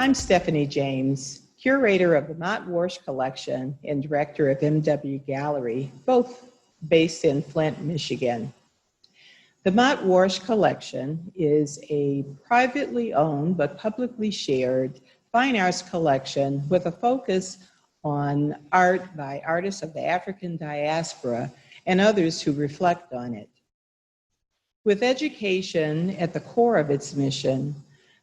I'm Stephanie James, curator of the Mott-Warsh Collection and director of MW Gallery, both based in Flint, Michigan. The Mott-Warsh Collection is a privately owned but publicly shared fine arts collection with a focus on art by artists of the African diaspora and others who reflect on it. With education at the core of its mission,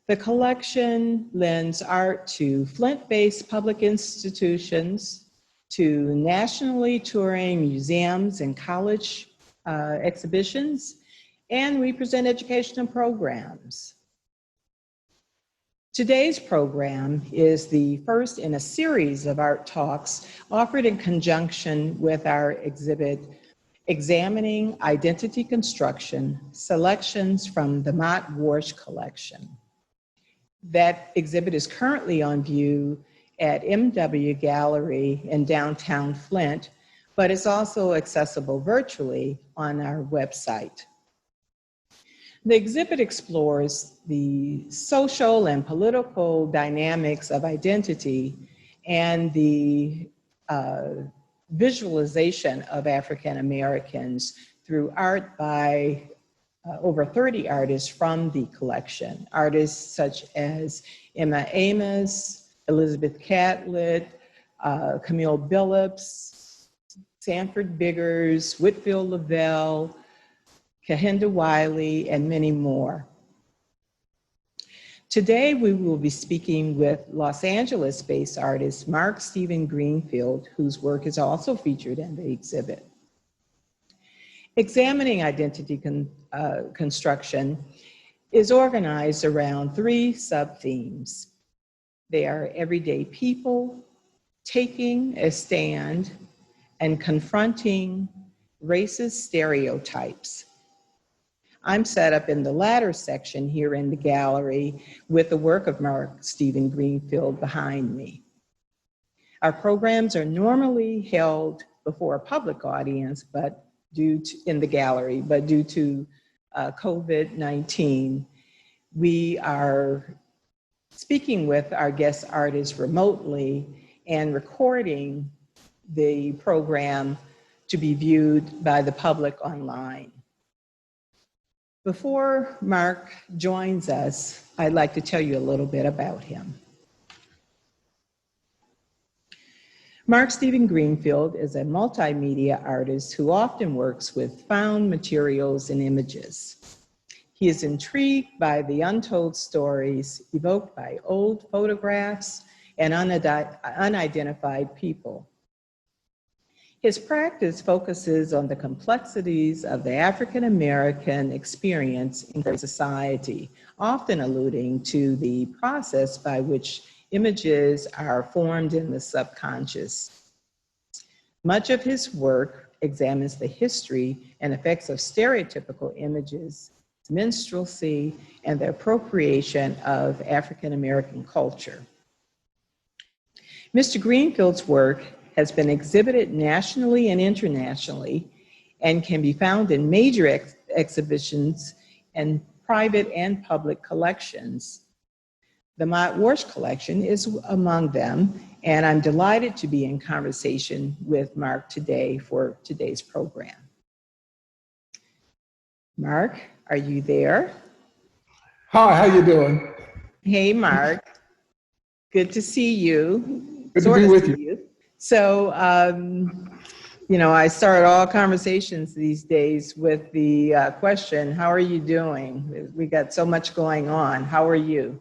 the collection lends art to Flint-based public institutions, to nationally touring museums and college exhibitions, and we present educational programs. Today's program is the first in a series of art talks offered in conjunction with our exhibit, Examining Identity Construction, Selections from the Mott-Warsh Collection. That exhibit is currently on view at MW Gallery in downtown Flint, but it's also accessible virtually on our website. The exhibit explores the social and political dynamics of identity and the visualization of African Americans through art by over 30 artists from the collection. Artists such as Emma Amos, Elizabeth Catlett, Camille Billups, Sanford Biggers, Whitfield Lavelle, Kehinde Wiley, and many more. Today, we will be speaking with Los Angeles-based artist Mark Steven Greenfield, whose work is also featured in the exhibit. Examining Identity Construction is organized around three sub-themes. They are everyday people, taking a stand, and confronting racist stereotypes. I'm set up in the latter section here in the gallery with the work of Mark Steven Greenfield behind me. Our programs are normally held before a public audience, but in the gallery, but due to COVID-19, we are speaking with our guest artists remotely and recording the program to be viewed by the public online. Before Mark joins us, I'd like to tell you a little bit about him. Mark Steven Greenfield is a multimedia artist who often works with found materials and images. He is intrigued by the untold stories evoked by old photographs and unidentified people. His practice focuses on the complexities of the African American experience in society, often alluding to the process by which images are formed in the subconscious. Much of his work examines the history and effects of stereotypical images, minstrelsy, and the appropriation of African American culture. Mr. Greenfield's work has been exhibited nationally and internationally and can be found in major exhibitions and private and public collections. The Mott-Warsh Collection is among them, and I'm delighted to be in conversation with Mark today for today's program. Mark, are you there? Hi, how you doing? Hey, Mark. Good to see you. Good to be with you. So, you know, I start all conversations these days with the question, how are you doing? We got so much going on. How are you?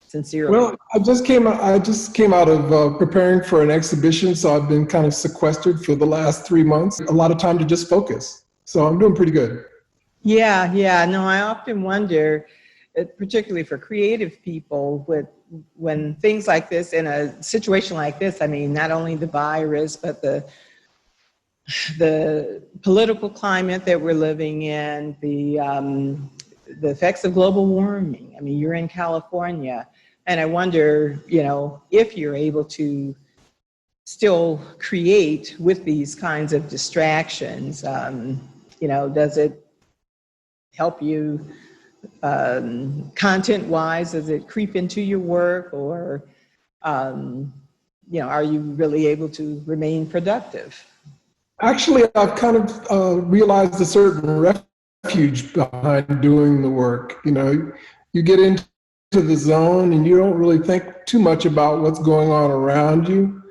Sincerely. Well, I just came out of preparing for an exhibition, so I've been kind of sequestered for the last 3 months. A lot of time to just focus. So I'm doing pretty good. Yeah. No, I often wonder, particularly for creative people, when things like this, in a situation like this, I mean, not only the virus, but the political climate that we're living in, the effects of global warming. I mean, you're in California, and I wonder, you know, if you're able to still create with these kinds of distractions. You know, does it help you content-wise? Does it creep into your work, or are you really able to remain productive? Actually, I've kind of realized a certain refuge behind doing the work. You get into the zone and you don't really think too much about what's going on around you.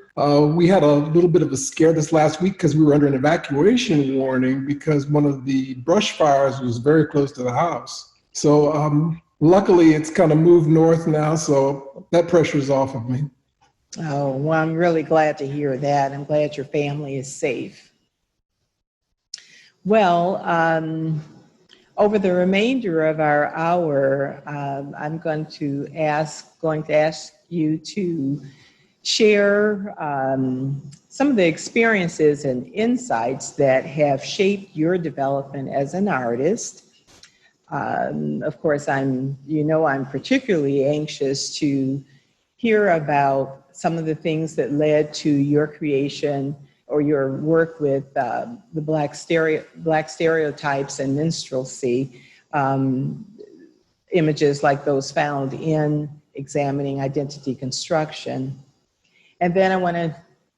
We had a little bit of a scare this last week because we were under an evacuation warning because one of the brush fires was very close to the house. So luckily it's kind of moved north now, so that pressure is off of me. Oh, well, I'm really glad to hear that. I'm glad your family is safe. Well, over the remainder of our hour, I'm going to ask you to share some of the experiences and insights that have shaped your development as an artist. Of course, I'm particularly anxious to hear about some of the things that led to your creation or your work with the Black stereotypes and minstrelsy, images like those found in Examining Identity Construction. And then I want to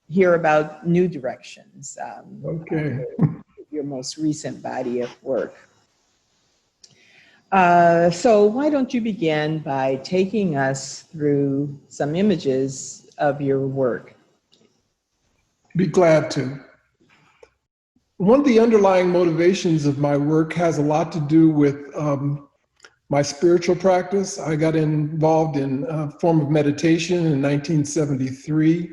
hear about new directions, okay. Your most recent body of work. So why don't you begin by taking us through some images of your work? Be glad to. One of the underlying motivations of my work has a lot to do with my spiritual practice. I got involved in a form of meditation in 1973,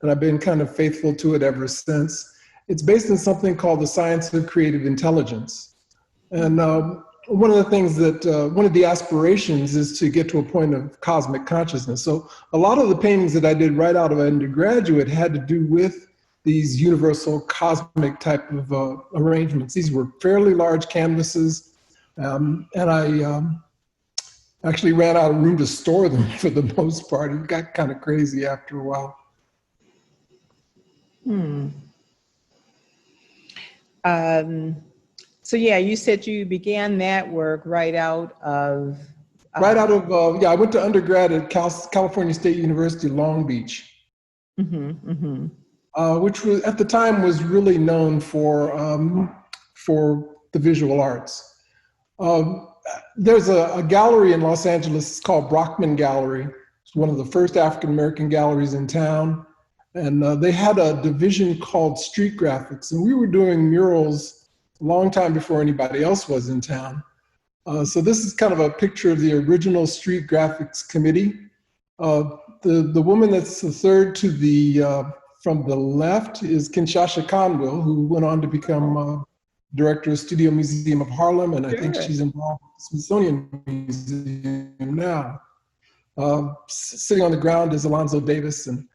and I've been kind of faithful to it ever since. It's based on something called the science of creative intelligence. And one of the things that, one of the aspirations is to get to a point of cosmic consciousness. So a lot of the paintings that I did right out of undergraduate had to do with these universal cosmic type of arrangements. These were fairly large canvases, and I actually ran out of room to store them for the most part. It got kind of crazy after a while. So yeah, you said you began that work right out of... I went to undergrad at California State University, Long Beach. Which was at the time was really known for the visual arts. There's a gallery in Los Angeles called Brockman Gallery. It's one of the first African-American galleries in town. And they had a division called street graphics. And we were doing murals a long time before anybody else was in town. So this is kind of a picture of the original street graphics committee. The woman that's the third to the from the left is Kinshasa Conwell, who went on to become director of Studio Museum of Harlem, and I think she's involved with the Smithsonian Museum now. Sitting on the ground is Alonzo Davis, and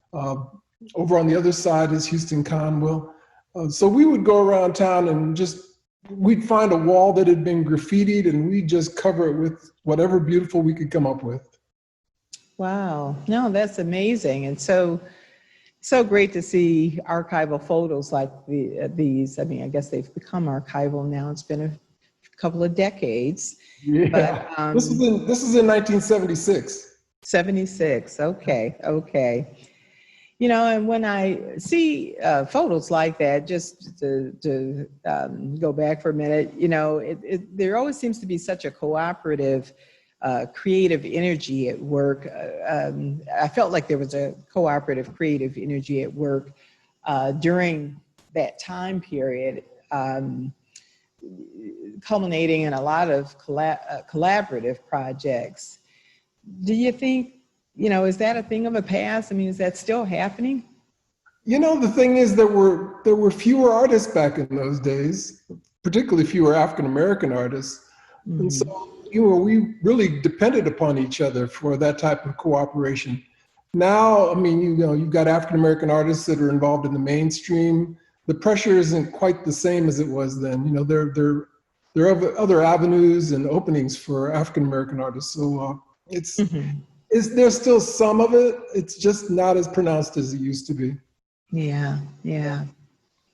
over on the other side is Houston Conwell. So we would go around town and we'd find a wall that had been graffitied, and we'd just cover it with whatever beautiful we could come up with. Wow, no, that's amazing. And so great to see archival photos like these. I mean, I guess they've become archival now. It's been a couple of decades. Yeah, but, this is in 1976. 76, okay. And when I see photos like that, just to go back for a minute, there always seems to be such a cooperative creative energy at work. I felt like there was a cooperative creative energy at work during that time period, culminating in a lot of collaborative projects. Do you think, is that a thing of the past? I mean, is that still happening? The thing is, there were fewer artists back in those days, particularly fewer African-American artists. And so, we really depended upon each other for that type of cooperation. Now, I mean, you've got African-American artists that are involved in the mainstream. The pressure isn't quite the same as it was then. There are other avenues and openings for African-American artists. So there's still some of it. It's just not as pronounced as it used to be. Yeah.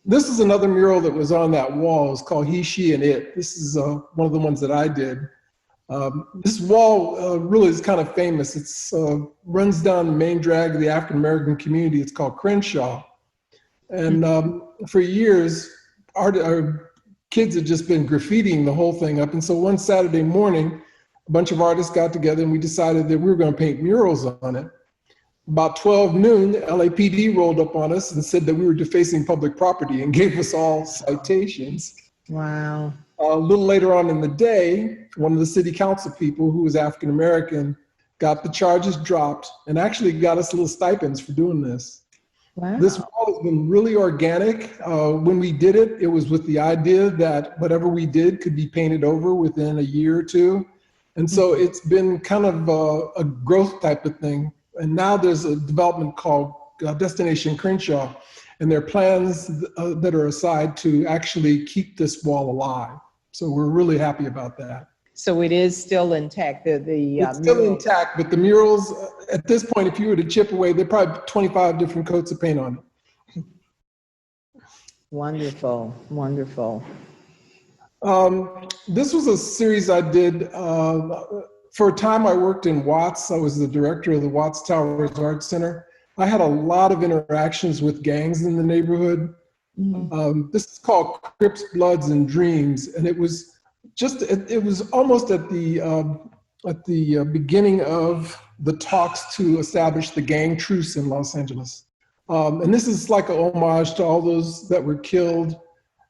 This is another mural that was on that wall. It's called He, She, and It. This is one of the ones that I did. This wall really is kind of famous. It's runs down the main drag of the African American community. It's called Crenshaw. And for years, our kids had just been graffitiing the whole thing up. And so one Saturday morning, a bunch of artists got together and we decided that we were going to paint murals on it. About 12 noon, the LAPD rolled up on us and said that we were defacing public property and gave us all citations. Wow. A little later on in the day, one of the city council people who was African American got the charges dropped and actually got us little stipends for doing this. Wow. This wall has been really organic. When we did it, it was with the idea that whatever we did could be painted over within a year or two. And so it's been kind of a growth type of thing. And now there's a development called Destination Crenshaw, and there are plans that are aside to actually keep this wall alive. So we're really happy about that. So it is still intact. It's still intact, but the murals, at this point, if you were to chip away, there are probably 25 different coats of paint on it. Wonderful, wonderful. This was a series I did. For a time, I worked in Watts. I was the director of the Watts Towers Art Center. I had a lot of interactions with gangs in the neighborhood. This is called Crips, Bloods, and Dreams, and it was almost at the beginning of the talks to establish the gang truce in Los Angeles. And this is like a homage to all those that were killed,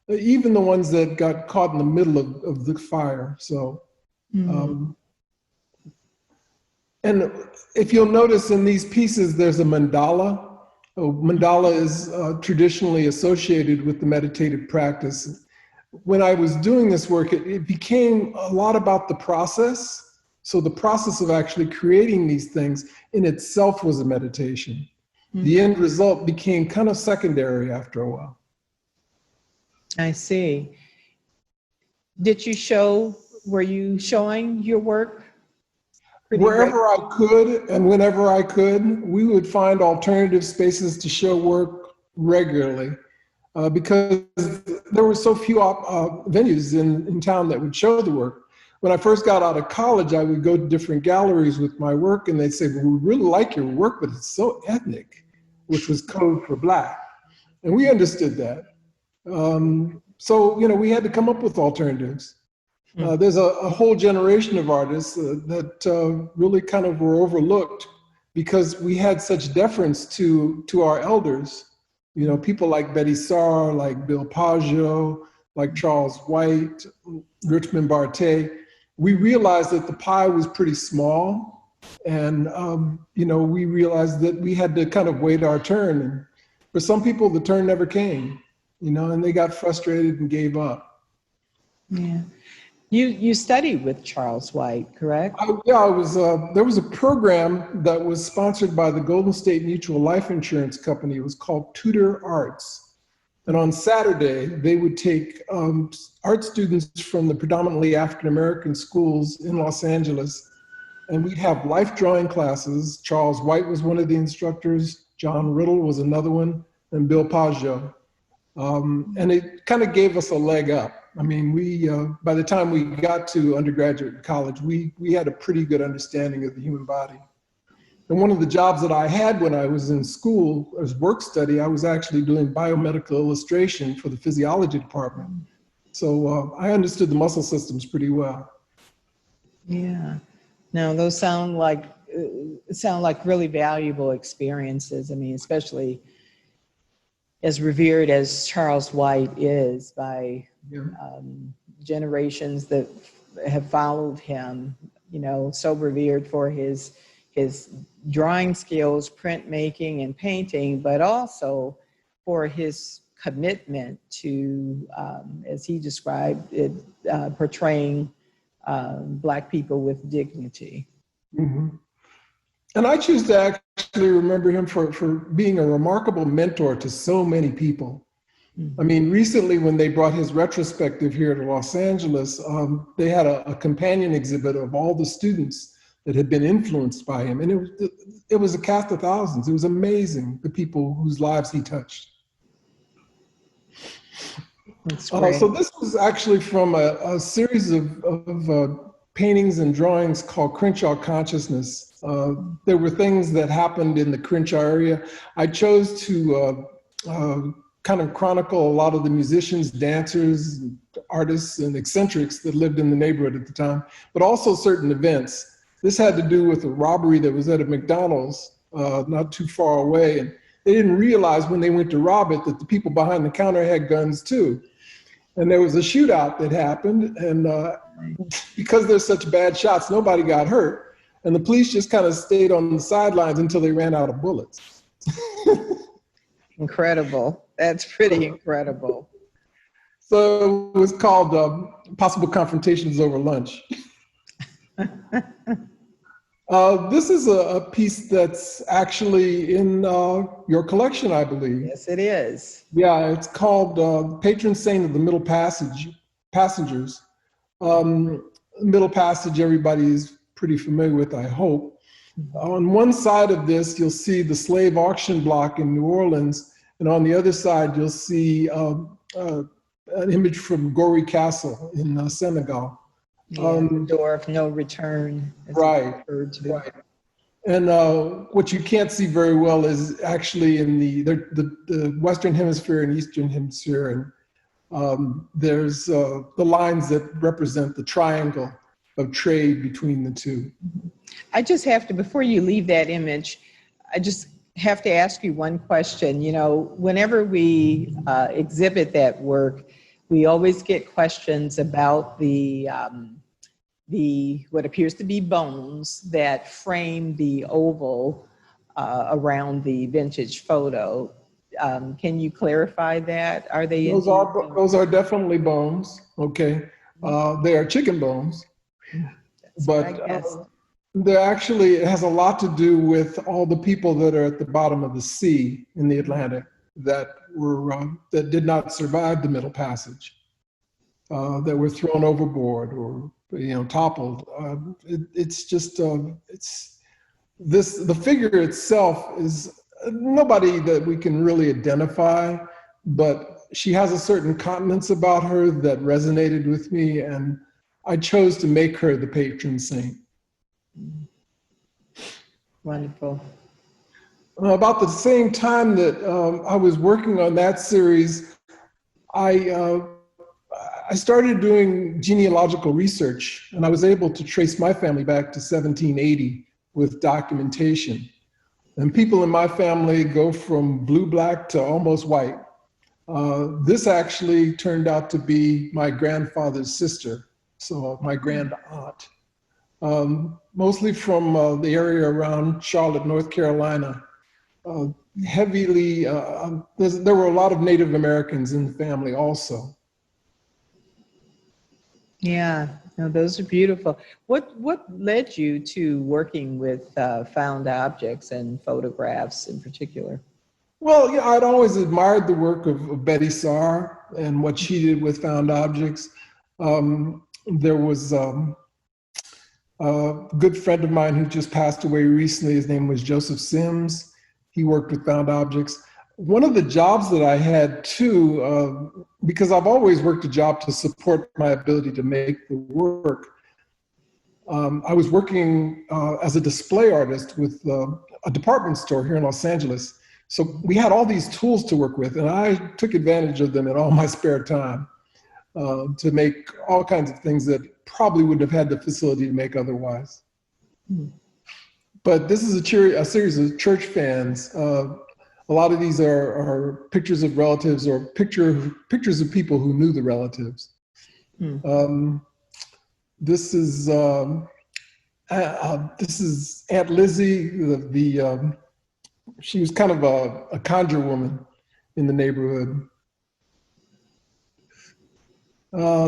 even the ones that got caught in the middle of the fire. So. And if you'll notice in these pieces, there's a mandala. Mandala is traditionally associated with the meditative practice. When I was doing this work, it became a lot about the process. So the process of actually creating these things in itself was a meditation. The end result became kind of secondary after a while. I see. Were you showing your work? Wherever I could and whenever I could, we would find alternative spaces to show work regularly because there were so few venues in town that would show the work. When I first got out of college, I would go to different galleries with my work and they'd say, well, we really like your work, but it's so ethnic, which was code for Black. And we understood that. So, we had to come up with alternatives. There's a whole generation of artists that really kind of were overlooked because we had such deference to our elders. People like Betty Saar, like Bill Paggio, like Charles White, Richmond Barthé. We realized that the pie was pretty small, and we realized that we had to kind of wait our turn. And for some people, the turn never came, and they got frustrated and gave up. Yeah. You studied with Charles White, correct? Yeah, there was a program that was sponsored by the Golden State Mutual Life Insurance Company. It was called Tutor Arts. And on Saturday, they would take art students from the predominantly African-American schools in Los Angeles, and we'd have life drawing classes. Charles White was one of the instructors, John Riddle was another one, and Bill Paggio. And it kind of gave us a leg up. I mean, by the time we got to undergraduate and college, we had a pretty good understanding of the human body. And one of the jobs that I had when I was in school as work study, I was actually doing biomedical illustration for the physiology department. So I understood the muscle systems pretty well. Yeah. Now, those sound like really valuable experiences. I mean, especially as revered as Charles White is by generations that have followed him, so revered for his drawing skills, printmaking and painting, but also for his commitment to, as he described it, portraying Black people with dignity. Mm-hmm. And I choose to actually remember him for being a remarkable mentor to so many people. I mean, recently when they brought his retrospective here to Los Angeles, they had a companion exhibit of all the students that had been influenced by him. And it was a cast of thousands. It was amazing, the people whose lives he touched. That's great. So this was actually from a series of paintings and drawings called Crenshaw Consciousness. There were things that happened in the Crenshaw area. I chose to kind of chronicle a lot of the musicians, dancers, artists, and eccentrics that lived in the neighborhood at the time, but also certain events. This had to do with a robbery that was at a McDonald's not too far away. And they didn't realize when they went to rob it that the people behind the counter had guns too. And there was a shootout that happened. And because they're such bad shots, nobody got hurt. And the police just kind of stayed on the sidelines until they ran out of bullets. Incredible. That's pretty incredible. So it was called Possible Confrontations Over Lunch. This is a piece that's actually in your collection, I believe. Yes, it is. Yeah, it's called Patron Saint of the Middle Passengers. Middle Passage, everybody is pretty familiar with, I hope. On one side of this, you'll see the slave auction block in New Orleans, and on the other side, you'll see an image from Gorée Castle in Senegal. Yeah, the door of no return. Right. And what you can't see very well is actually in the Western Hemisphere and Eastern Hemisphere, and there's the lines that represent the triangle of trade between the two. I just have to, before you leave that image, I just have to ask you one question. You know, whenever we exhibit that work, we always get questions about the what appears to be bones that frame the oval around the vintage photo. Can you clarify that? Are they? Those are definitely bones. Okay, they are chicken bones, but they're actually, it has a lot to do with all the people that are at the bottom of the sea in the Atlantic that were that did not survive the Middle Passage, that were thrown overboard or toppled. It's just it's this, the figure itself is nobody that we can really identify, but she has a certain continence about her that resonated with me, and I chose to make her the patron saint. Wonderful. About the same time that I was working on that series, I started doing genealogical research, and I was able to trace my family back to 1780 with documentation. And people in my family go from blue-black to almost white. This actually turned out to be my grandfather's sister, so my grand aunt. Mostly from the area around Charlotte, North Carolina. Heavily, there were a lot of Native Americans in the family also. Yeah, no, those are beautiful. What led you to working with found objects and photographs in particular? Well, yeah, I'd always admired the work of Betty Saar and what she did with found objects. There was a good friend of mine who just passed away recently. His name was Joseph Sims. He worked with found objects. One of the jobs that I had too, because I've always worked a job to support my ability to make the work, I was working as a display artist with a department store here in Los Angeles. So we had all these tools to work with, and I took advantage of them in all my spare time to make all kinds of things that probably wouldn't have had the facility to make otherwise. But this is a series of church fans. A lot of these are pictures of relatives or pictures of people who knew the relatives. This is Aunt Lizzie. She was kind of a conjure woman in the neighborhood.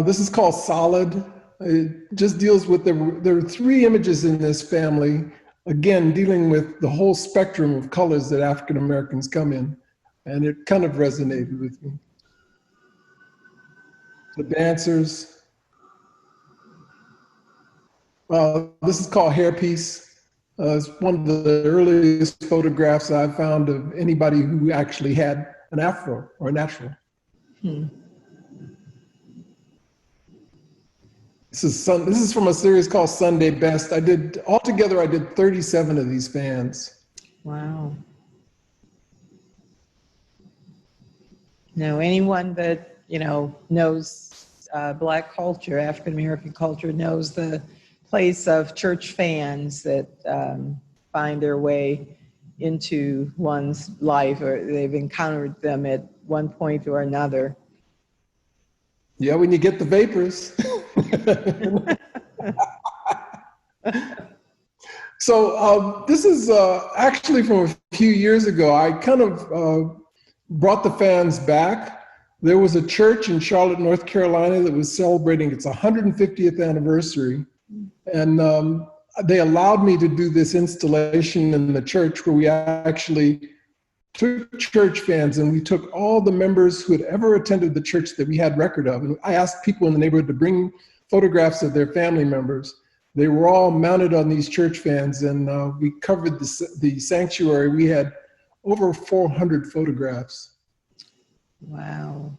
This is called Solid. It just deals with, there are 3 images in this family, again, dealing with the whole spectrum of colors that African Americans come in. And it kind of resonated with me. The dancers. This is called Hairpiece. It's one of the earliest photographs I found of anybody who actually had an afro or a natural. This is from a series called Sunday Best. Altogether, I did 37 of these fans. Wow. Now, anyone that, knows Black culture, African-American culture, knows the place of church fans that find their way into one's life, or they've encountered them at one point or another. Yeah, when you get the vapors. So this is actually from a few years ago. I kind of brought the fans back. There was a church in Charlotte, North Carolina that was celebrating its 150th anniversary. And they allowed me to do this installation in the church where we actually took church fans and we took all the members who had ever attended the church that we had record of. And I asked people in the neighborhood to bring photographs of their family members. They were all mounted on these church fans, and we covered the sanctuary. We had over 400 photographs. Wow.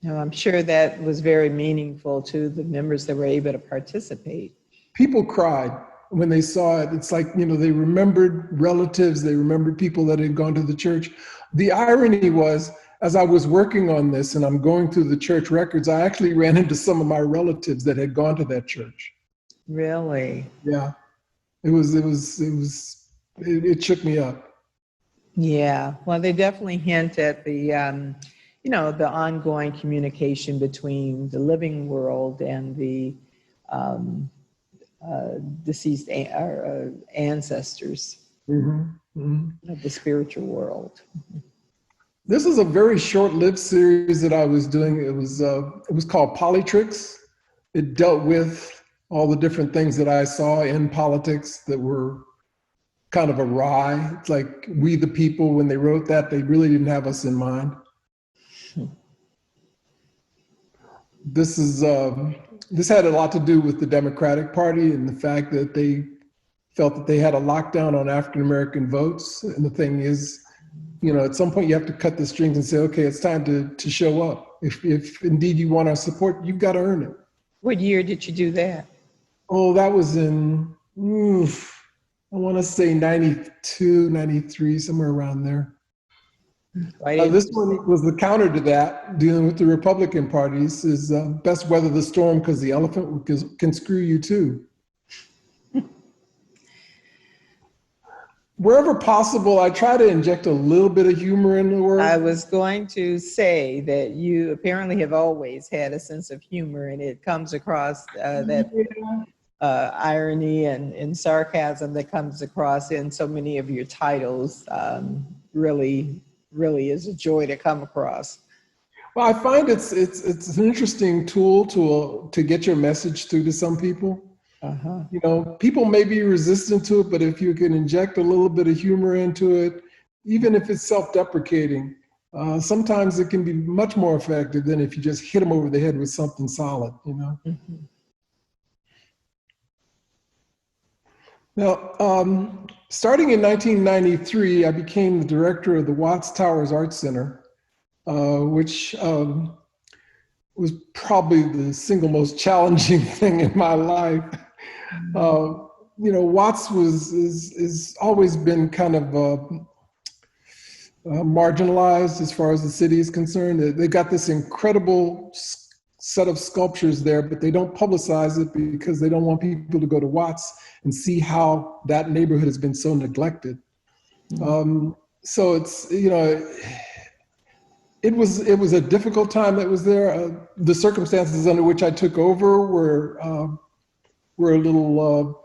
Now, I'm sure that was very meaningful to the members that were able to participate. People cried when they saw it. It's like, they remembered relatives, they remembered people that had gone to the church. The irony was, as I was working on this and I'm going through the church records, I actually ran into some of my relatives that had gone to that church. Really? Yeah. It shook me up. Yeah. Well, they definitely hint at the, the ongoing communication between the living world and the deceased ancestors of the spiritual world. This is a very short-lived series that I was doing. It was called Polytricks. It dealt with all the different things that I saw in politics that were kind of awry. It's like We the People, when they wrote that, they really didn't have us in mind. This had a lot to do with the Democratic Party and the fact that they felt that they had a lockdown on African-American votes. And the thing is, at some point you have to cut the strings and say, okay, it's time to show up. If indeed you want our support, you've got to earn it. What year did you do that? Oh, that was in, I want to say 92, 93, somewhere around there. This one was the counter to that, dealing with the Republican parties, is best weather the storm because the elephant can screw you too. Wherever possible, I try to inject a little bit of humor in the work. I was going to say that you apparently have always had a sense of humor, and it comes across irony and sarcasm that comes across in so many of your titles. Really is a joy to come across. Well, I find it's an interesting tool to get your message through to some people. People may be resistant to it, but if you can inject a little bit of humor into it, even if it's self-deprecating, sometimes it can be much more effective than if you just hit them over the head with something solid, Now, starting in 1993, I became the director of the Watts Towers Art Center, which was probably the single most challenging thing in my life. Watts is always been kind of marginalized as far as the city is concerned. They've got this incredible set of sculptures there, but they don't publicize it because they don't want people to go to Watts and see how that neighborhood has been so neglected. So it's, it was a difficult time that was there. The circumstances under which I took over were a little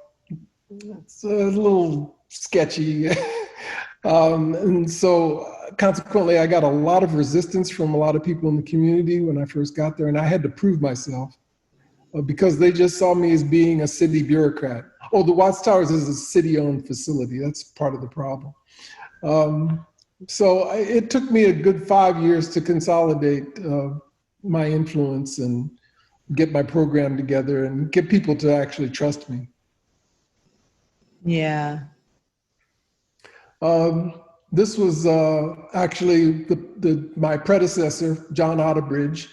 sketchy. And so consequently, I got a lot of resistance from a lot of people in the community when I first got there, and I had to prove myself because they just saw me as being a city bureaucrat. Oh, the Watts Towers is a city-owned facility. That's part of the problem. So it took me a good 5 years to consolidate my influence and get my program together and get people to actually trust me. Yeah. This was actually my predecessor, John Otterbridge,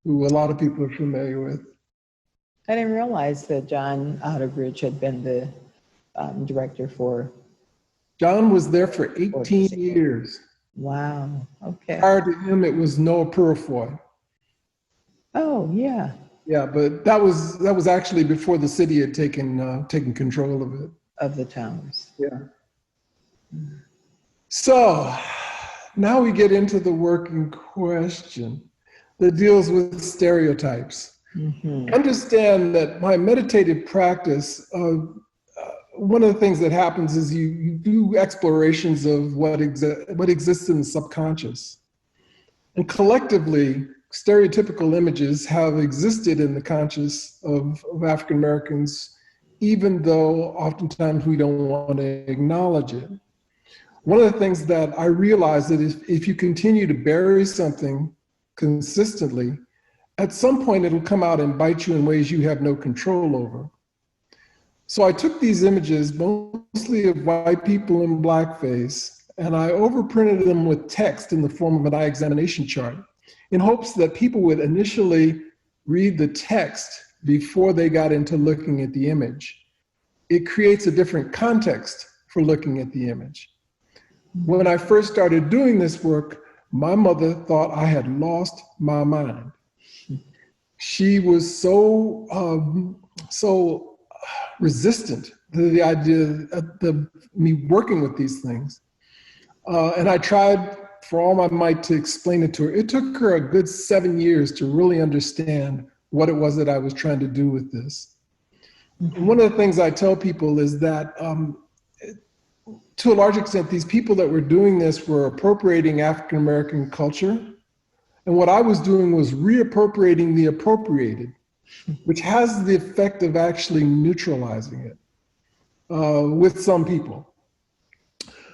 who a lot of people are familiar with. I didn't realize that John Outerbridge had been the director for. John was there for 18 years. Wow. Okay. Prior to him, it was Noah Purifoy. Oh, yeah. Yeah, but that was actually before the city had taken control of it. Of the towns. Yeah. So now we get into the work in question that deals with stereotypes. Mm-hmm. Understand that my meditative practice, one of the things that happens is you do explorations of what exists in the subconscious. And collectively, stereotypical images have existed in the conscious of African Americans, even though oftentimes we don't want to acknowledge it. One of the things that I realized that if you continue to bury something consistently, at some point it'll come out and bite you in ways you have no control over. So I took these images, mostly of white people in blackface, and I overprinted them with text in the form of an eye examination chart in hopes that people would initially read the text before they got into looking at the image. It creates a different context for looking at the image. When I first started doing this work, my mother thought I had lost my mind. She was so resistant to the idea of me working with these things. And I tried for all my might to explain it to her. It took her a good 7 years to really understand what it was that I was trying to do with this. Mm-hmm. One of the things I tell people is that to a large extent, these people that were doing this were appropriating African American culture. And what I was doing was reappropriating the appropriated, which has the effect of actually neutralizing it with some people.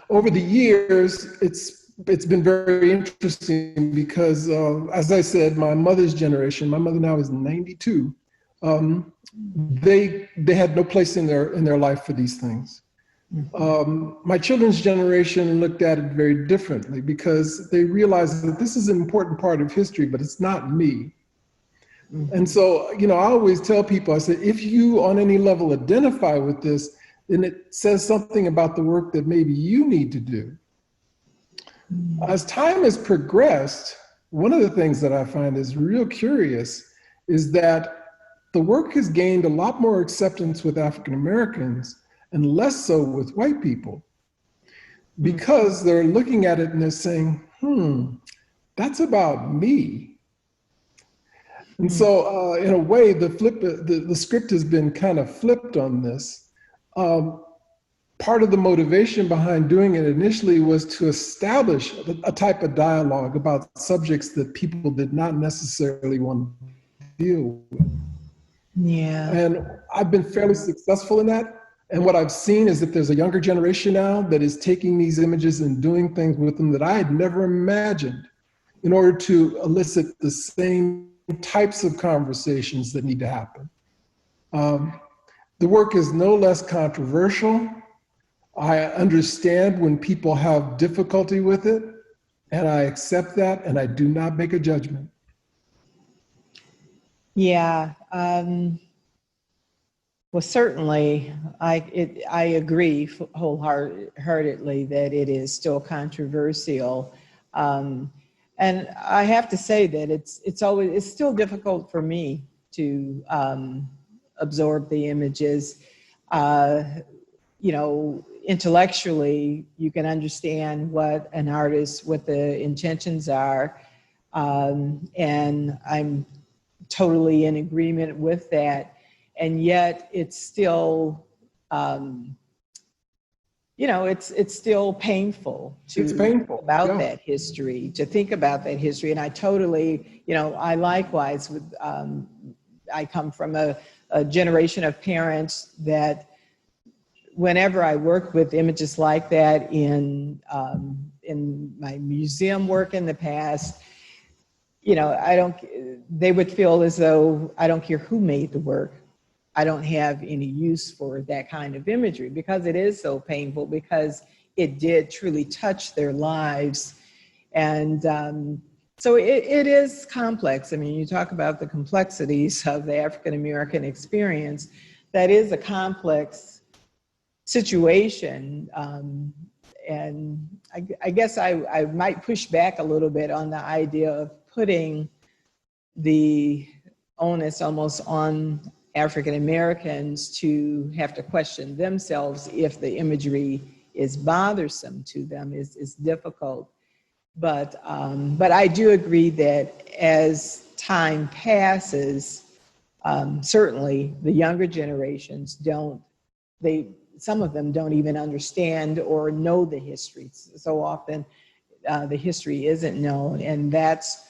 Over the years, it's been very interesting because, as I said, my mother's generation, my mother now is 92, they had no place in their life for these things. My children's generation looked at it very differently because they realized that this is an important part of history, but it's not me. Mm-hmm. And so, I always tell people, I say, if you on any level identify with this, then it says something about the work that maybe you need to do. Mm-hmm. As time has progressed, one of the things that I find is real curious is that the work has gained a lot more acceptance with African Americans and less so with white people, because they're looking at it and they're saying, that's about me. And so in a way, the script has been kind of flipped on this. Part of the motivation behind doing it initially was to establish a type of dialogue about subjects that people did not necessarily want to deal with. Yeah. And I've been fairly successful in that. And what I've seen is that there's a younger generation now that is taking these images and doing things with them that I had never imagined in order to elicit the same types of conversations that need to happen. The work is no less controversial. I understand when people have difficulty with it, and I accept that, and I do not make a judgment. Yeah. Well, certainly, I agree wholeheartedly that it is still controversial, and I have to say that it's still difficult for me to absorb the images. Intellectually, you can understand what the intentions are, and I'm totally in agreement with that. And yet it's still, it's still painful to think about that history, And I totally, I likewise, I come from a generation of parents that whenever I work with images like that in my museum work in the past, they would feel as though I don't care who made the work. I don't have any use for that kind of imagery because it is so painful, because it did truly touch their lives. And So it is complex. I mean, you talk about the complexities of the African American experience. That is a complex situation. And I guess I might push back a little bit on the idea of putting the onus almost on African Americans to have to question themselves if the imagery is bothersome to them is difficult. But I do agree that as time passes, certainly the younger generations some of them don't even understand or know the history. So often the history isn't known, and that's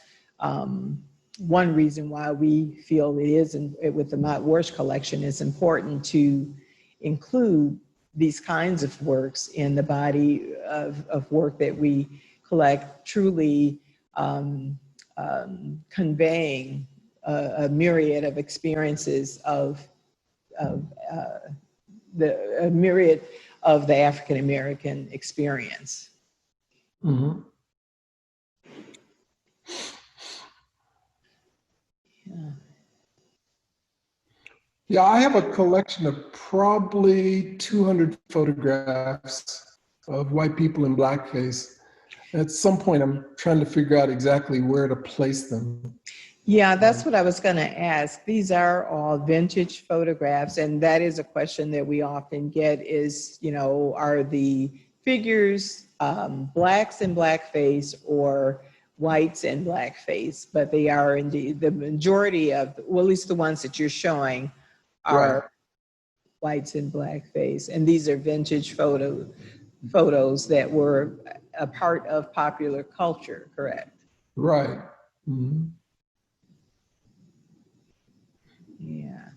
one reason why we feel it is, with the Mott-Warsh Collection, it's important to include these kinds of works in the body of work that we collect, truly conveying a myriad of experiences of the myriad of the African American experience. Mm-hmm. Yeah, I have a collection of probably 200 photographs of white people in blackface. At some point, I'm trying to figure out exactly where to place them. Yeah, that's what I was going to ask. These are all vintage photographs, and that is a question that we often get is, are the figures blacks in blackface or whites in blackface? But they are indeed, the majority of, well, at least the ones that you're showing are whites in blackface. And these are vintage photos that were a part of popular culture, correct? Right. Mm-hmm. Yeah.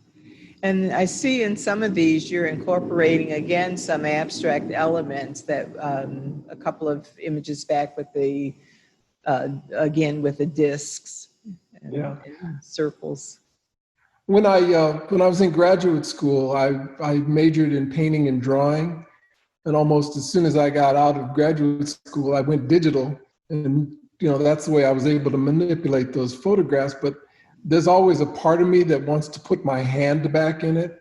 And I see in some of these, you're incorporating, again, some abstract elements that a couple of images back with the, again, with the discs and circles. When I was in graduate school, I majored in painting and drawing, and almost as soon as I got out of graduate school, I went digital, and that's the way I was able to manipulate those photographs. But there's always a part of me that wants to put my hand back in it.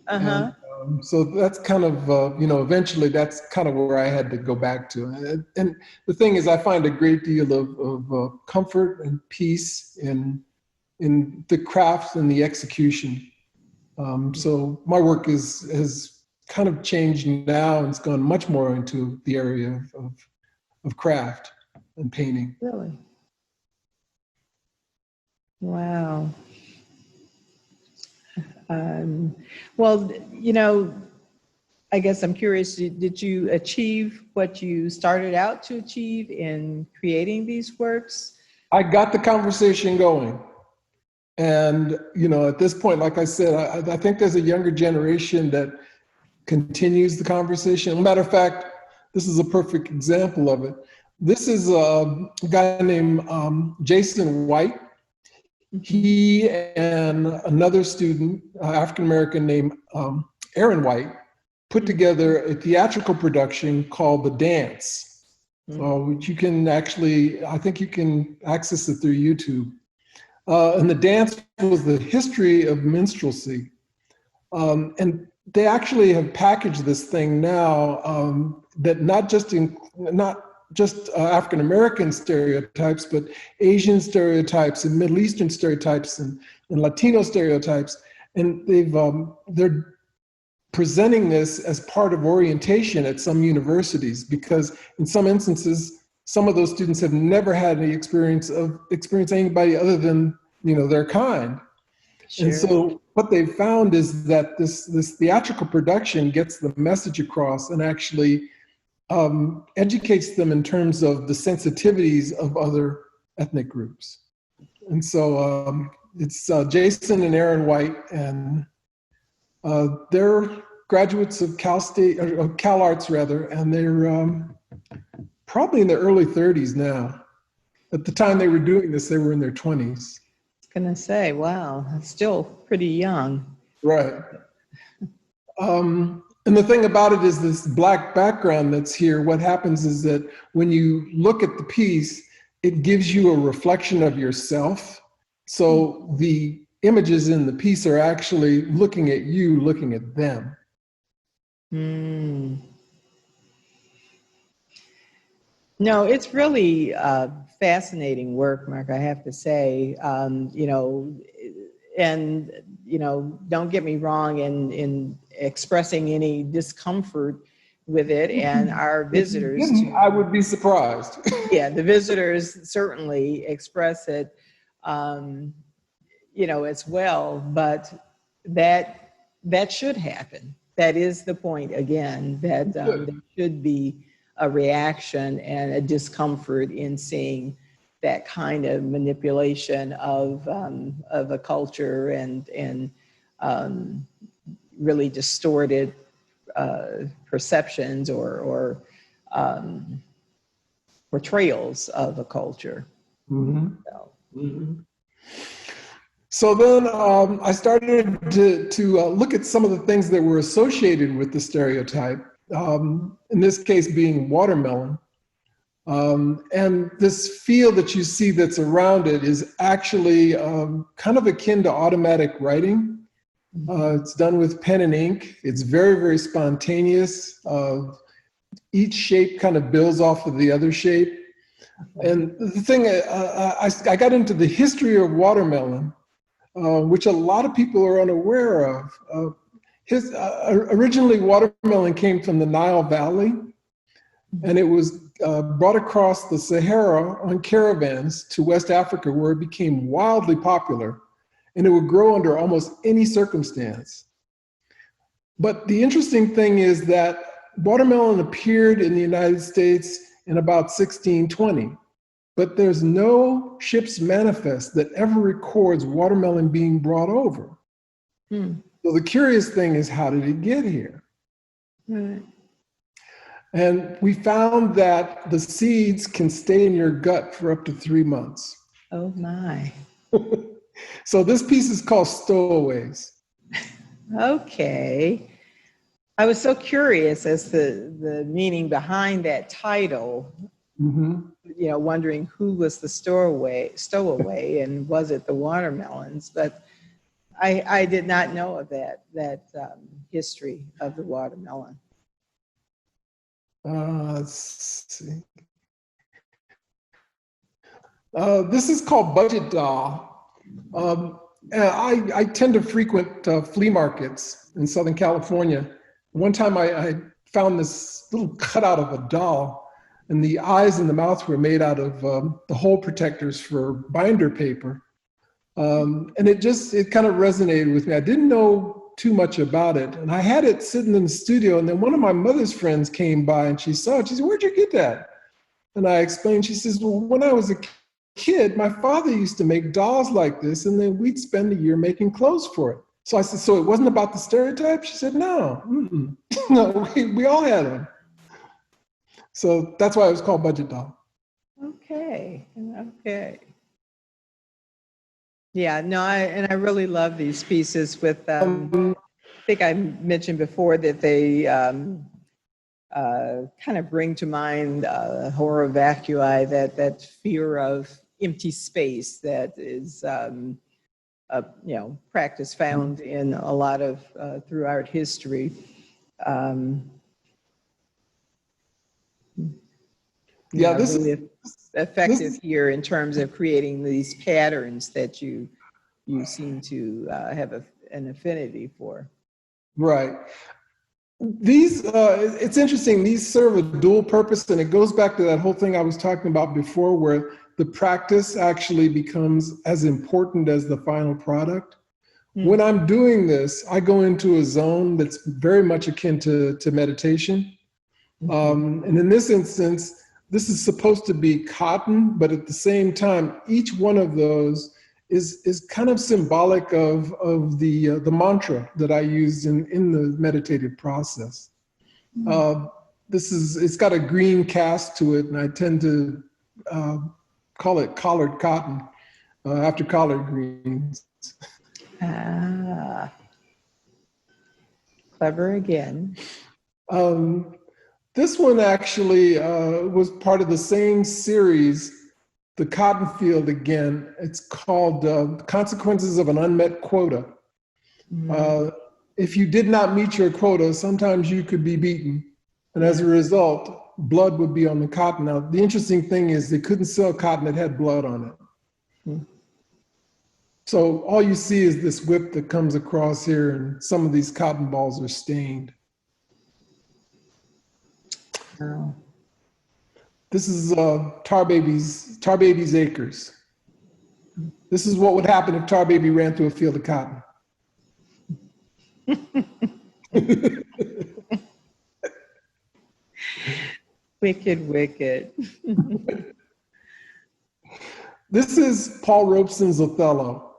Uh-huh. And, so that's kind of eventually that's kind of where I had to go back to. And the thing is, I find a great deal of comfort and peace in the craft and the execution. So my work has kind of changed now, and it's gone much more into the area of craft and painting. Really? Wow. Well, I guess I'm curious, did you achieve what you started out to achieve in creating these works? I got the conversation going. And, at this point, like I said, I think there's a younger generation that continues the conversation. Matter of fact, this is a perfect example of it. This is a guy named Jason White. He and another student, African-American named Aaron White, put together a theatrical production called The Dance, which you can actually, I think you can access it through YouTube. And The Dance was the history of minstrelsy. And they actually have packaged this thing now that not just African-American stereotypes, but Asian stereotypes and Middle Eastern stereotypes and Latino stereotypes. And they're presenting this as part of orientation at some universities, because in some instances, some of those students have never had any experience anybody other than, their kind. Sure. And so what they've found is that this theatrical production gets the message across and actually educates them in terms of the sensitivities of other ethnic groups. And so it's Jason and Aaron White, and they're graduates of Cal Arts rather, and they're probably in their early 30s now. At the time they were doing this, they were in their 20s. I was gonna say, wow, that's still pretty young. Right. And the thing about it is this black background that's here, what happens is that when you look at the piece, it gives you a reflection of yourself. So the images in the piece are actually looking at you, looking at them. Mm. No, it's really fascinating work, Mark, I have to say. You know, and, you know, don't get me wrong in expressing any discomfort with it. And our visitors too. I would be surprised. Yeah, the visitors certainly express it, you know, as well. But that should happen. That is the point, again, that there should be a reaction and a discomfort in seeing that kind of manipulation of a culture and really distorted perceptions or portrayals of a culture. Mm-hmm. So. Mm-hmm. So then I started to look at some of the things that were associated with the stereotype, in this case being watermelon. And this field that you see that's around it is actually kind of akin to automatic writing. It's done with pen and ink. It's very, very spontaneous. Each shape kind of builds off of the other shape. And the thing, I got into the history of watermelon, which a lot of people are unaware of. Originally, watermelon came from the Nile Valley, and it was brought across the Sahara on caravans to West Africa, where it became wildly popular, and it would grow under almost any circumstance. But the interesting thing is that watermelon appeared in the United States in about 1620. But there's no ship's manifest that ever records watermelon being brought over. So the curious thing is, how did it get here? Right. And we found that the seeds can stay in your gut for up to 3 months. Oh my. So this piece is called Stowaways. Okay. I was so curious as to the meaning behind that title. Mm-hmm. You know, wondering who was the stowaway, and was it the watermelons? But I did not know of that history of the watermelon. Let's see. This is called Budget Doll. I tend to frequent flea markets in Southern California. One time I found this little cutout of a doll, and the eyes and the mouth were made out of the hole protectors for binder paper. And it kind of resonated with me. I didn't know too much about it. And I had it sitting in the studio, and then one of my mother's friends came by and she saw it. She said, "Where'd you get that?" And I explained. She says, "Well, when I was a kid, my father used to make dolls like this, and then we'd spend a year making clothes for it." So I said, "So it wasn't about the stereotype?" She said, "No, no, we all had them." So that's why it was called Budget Doll. Okay. Yeah, no, I really love these pieces with, I think I mentioned before that they kind of bring to mind horror vacui, that fear of empty space that is, you know, practice found in a lot of through art history. Yeah, this really is effective here in terms of creating these patterns that you seem to have an affinity for. right. These, it's interesting, these serve a dual purpose, and it goes back to that whole thing I was talking about before, where the practice actually becomes as important as the final product. When I'm doing this, I go into a zone that's very much akin to meditation. And in this instance, this is supposed to be cotton, but at the same time, each one of those is kind of symbolic of the mantra that I used in the meditative process. It's got a green cast to it, and I tend to call it collared cotton after collard greens. Ah, clever again. This one actually was part of the same series the cotton field again. It's called Consequences of an Unmet Quota. If you did not meet your quota, sometimes you could be beaten. And as a result, blood would be on the cotton. Now, the interesting thing is they couldn't sell cotton that had blood on it. So all you see is this whip that comes across here, and some of these cotton balls are stained. Wow. This is Tar Baby's acres. This is what would happen if Tar Baby ran through a field of cotton. Wicked, wicked. This is Paul Robeson's Othello.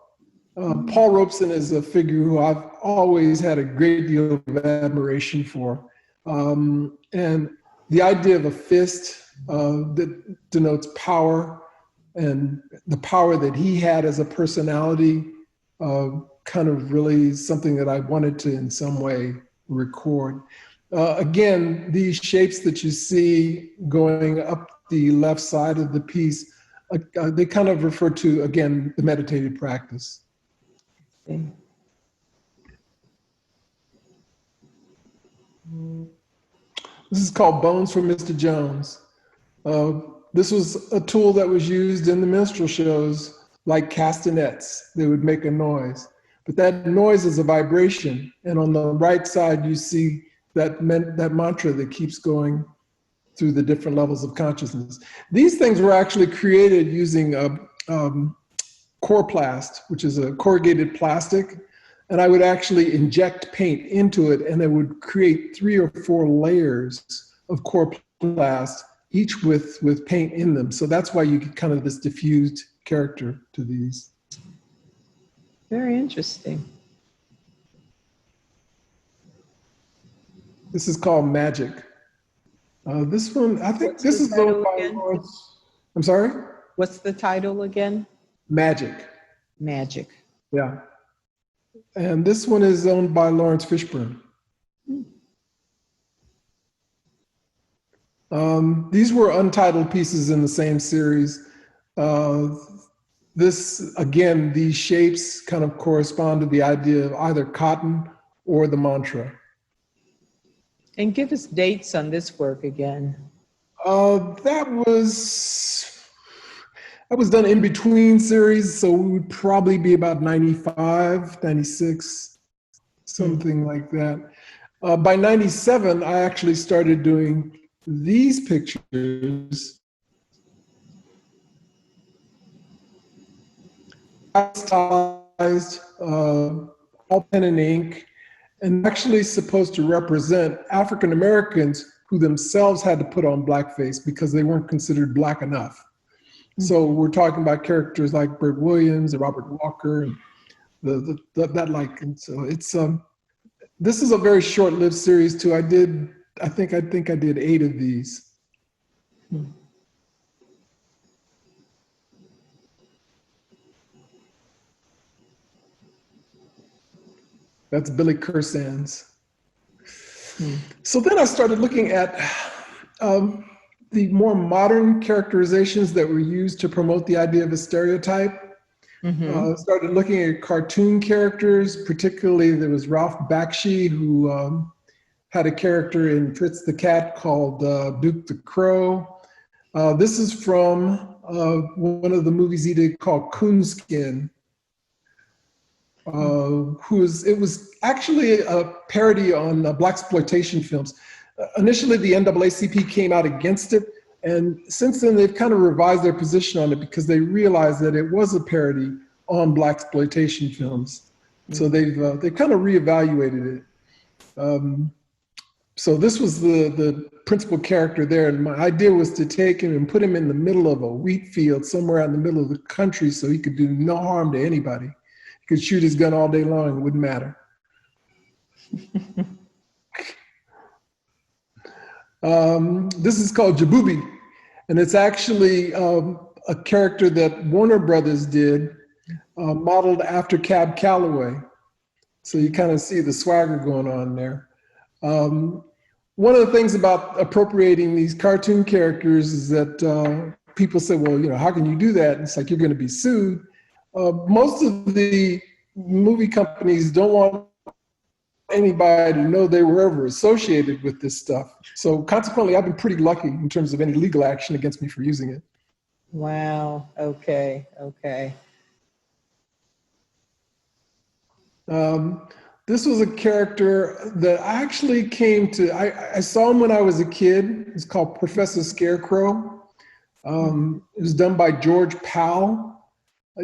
Paul Robeson is a figure who I've always had a great deal of admiration for. And the idea of a fist that denotes power, and the power that he had as a personality, kind of really something that I wanted to in some way record. Again, these shapes that you see going up the left side of the piece, they kind of refer to, again, the meditative practice. Okay. This is called Bones for Mr. Jones. This was a tool that was used in the minstrel shows, like castanets. They would make a noise, but that noise is a vibration. And on the right side, you see that mantra that keeps going through the different levels of consciousness. These things were actually created using Coroplast, which is a corrugated plastic. And I would actually inject paint into it, and it would create 3 or 4 layers of Coroplast, each with paint in them. So that's why you get kind of this diffused character to these. Very interesting. This is called Magic. This one, I think this is owned by Lawrence. I'm sorry? What's the title again? Magic. Magic. Yeah. And this one is owned by Lawrence Fishburne. These were untitled pieces in the same series. This, again, these shapes kind of correspond to the idea of either cotton or the mantra. And give us dates on this work again. That was done in between series, so it would probably be about 95, 96, something like that. By 97, I actually started doing these pictures. Stylized, all pen and ink, and actually supposed to represent African Americans who themselves had to put on blackface because they weren't considered black enough. So we're talking about characters like Bert Williams and Robert Walker, and that like. And so it's this is a very short-lived series too. I think I did 8 of these. That's Billy Kersands. So then I started looking at the more modern characterizations that were used to promote the idea of a stereotype. Started looking at cartoon characters, particularly there was Ralph Bakshi, who had a character in Fritz the Cat called Duke the Crow. This is from one of the movies he did called Coonskin. It was actually a parody on blaxploitation films. Initially, the NAACP came out against it, and since then they've kind of revised their position on it because they realized that it was a parody on blaxploitation films. So they've kind of reevaluated it. So this was the principal character there, and my idea was to take him and put him in the middle of a wheat field somewhere out in the middle of the country so he could do no harm to anybody. He could shoot his gun all day long, it wouldn't matter. This is called Jabubi, and it's actually a character that Warner Brothers did, modeled after Cab Calloway. So you kind of see the swagger going on there. One of the things about appropriating these cartoon characters is that people say, well, you know, how can you do that? And it's like, you're going to be sued. Most of the movie companies don't want anybody to know they were ever associated with this stuff. So consequently, I've been pretty lucky in terms of any legal action against me for using it. Wow. Okay. Okay. This was a character that I actually came to, I saw him when I was a kid. It's called Professor Scarecrow. It was done by George Powell.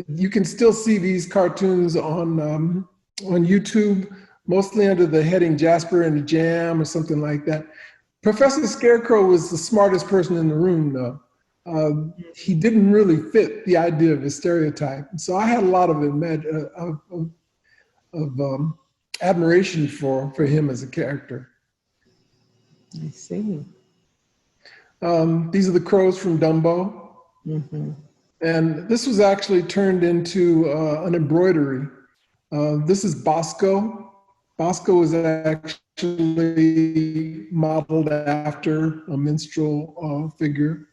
You can still see these cartoons on YouTube, mostly under the heading Jasper and the Jam or something like that. Professor Scarecrow was the smartest person in the room, though. He didn't really fit the idea of a stereotype. So I had a lot of admiration for him as a character. I see. These are the crows from Dumbo. Mm-hmm. And this was actually turned into an embroidery. This is Bosco. Bosco is actually modeled after a minstrel figure.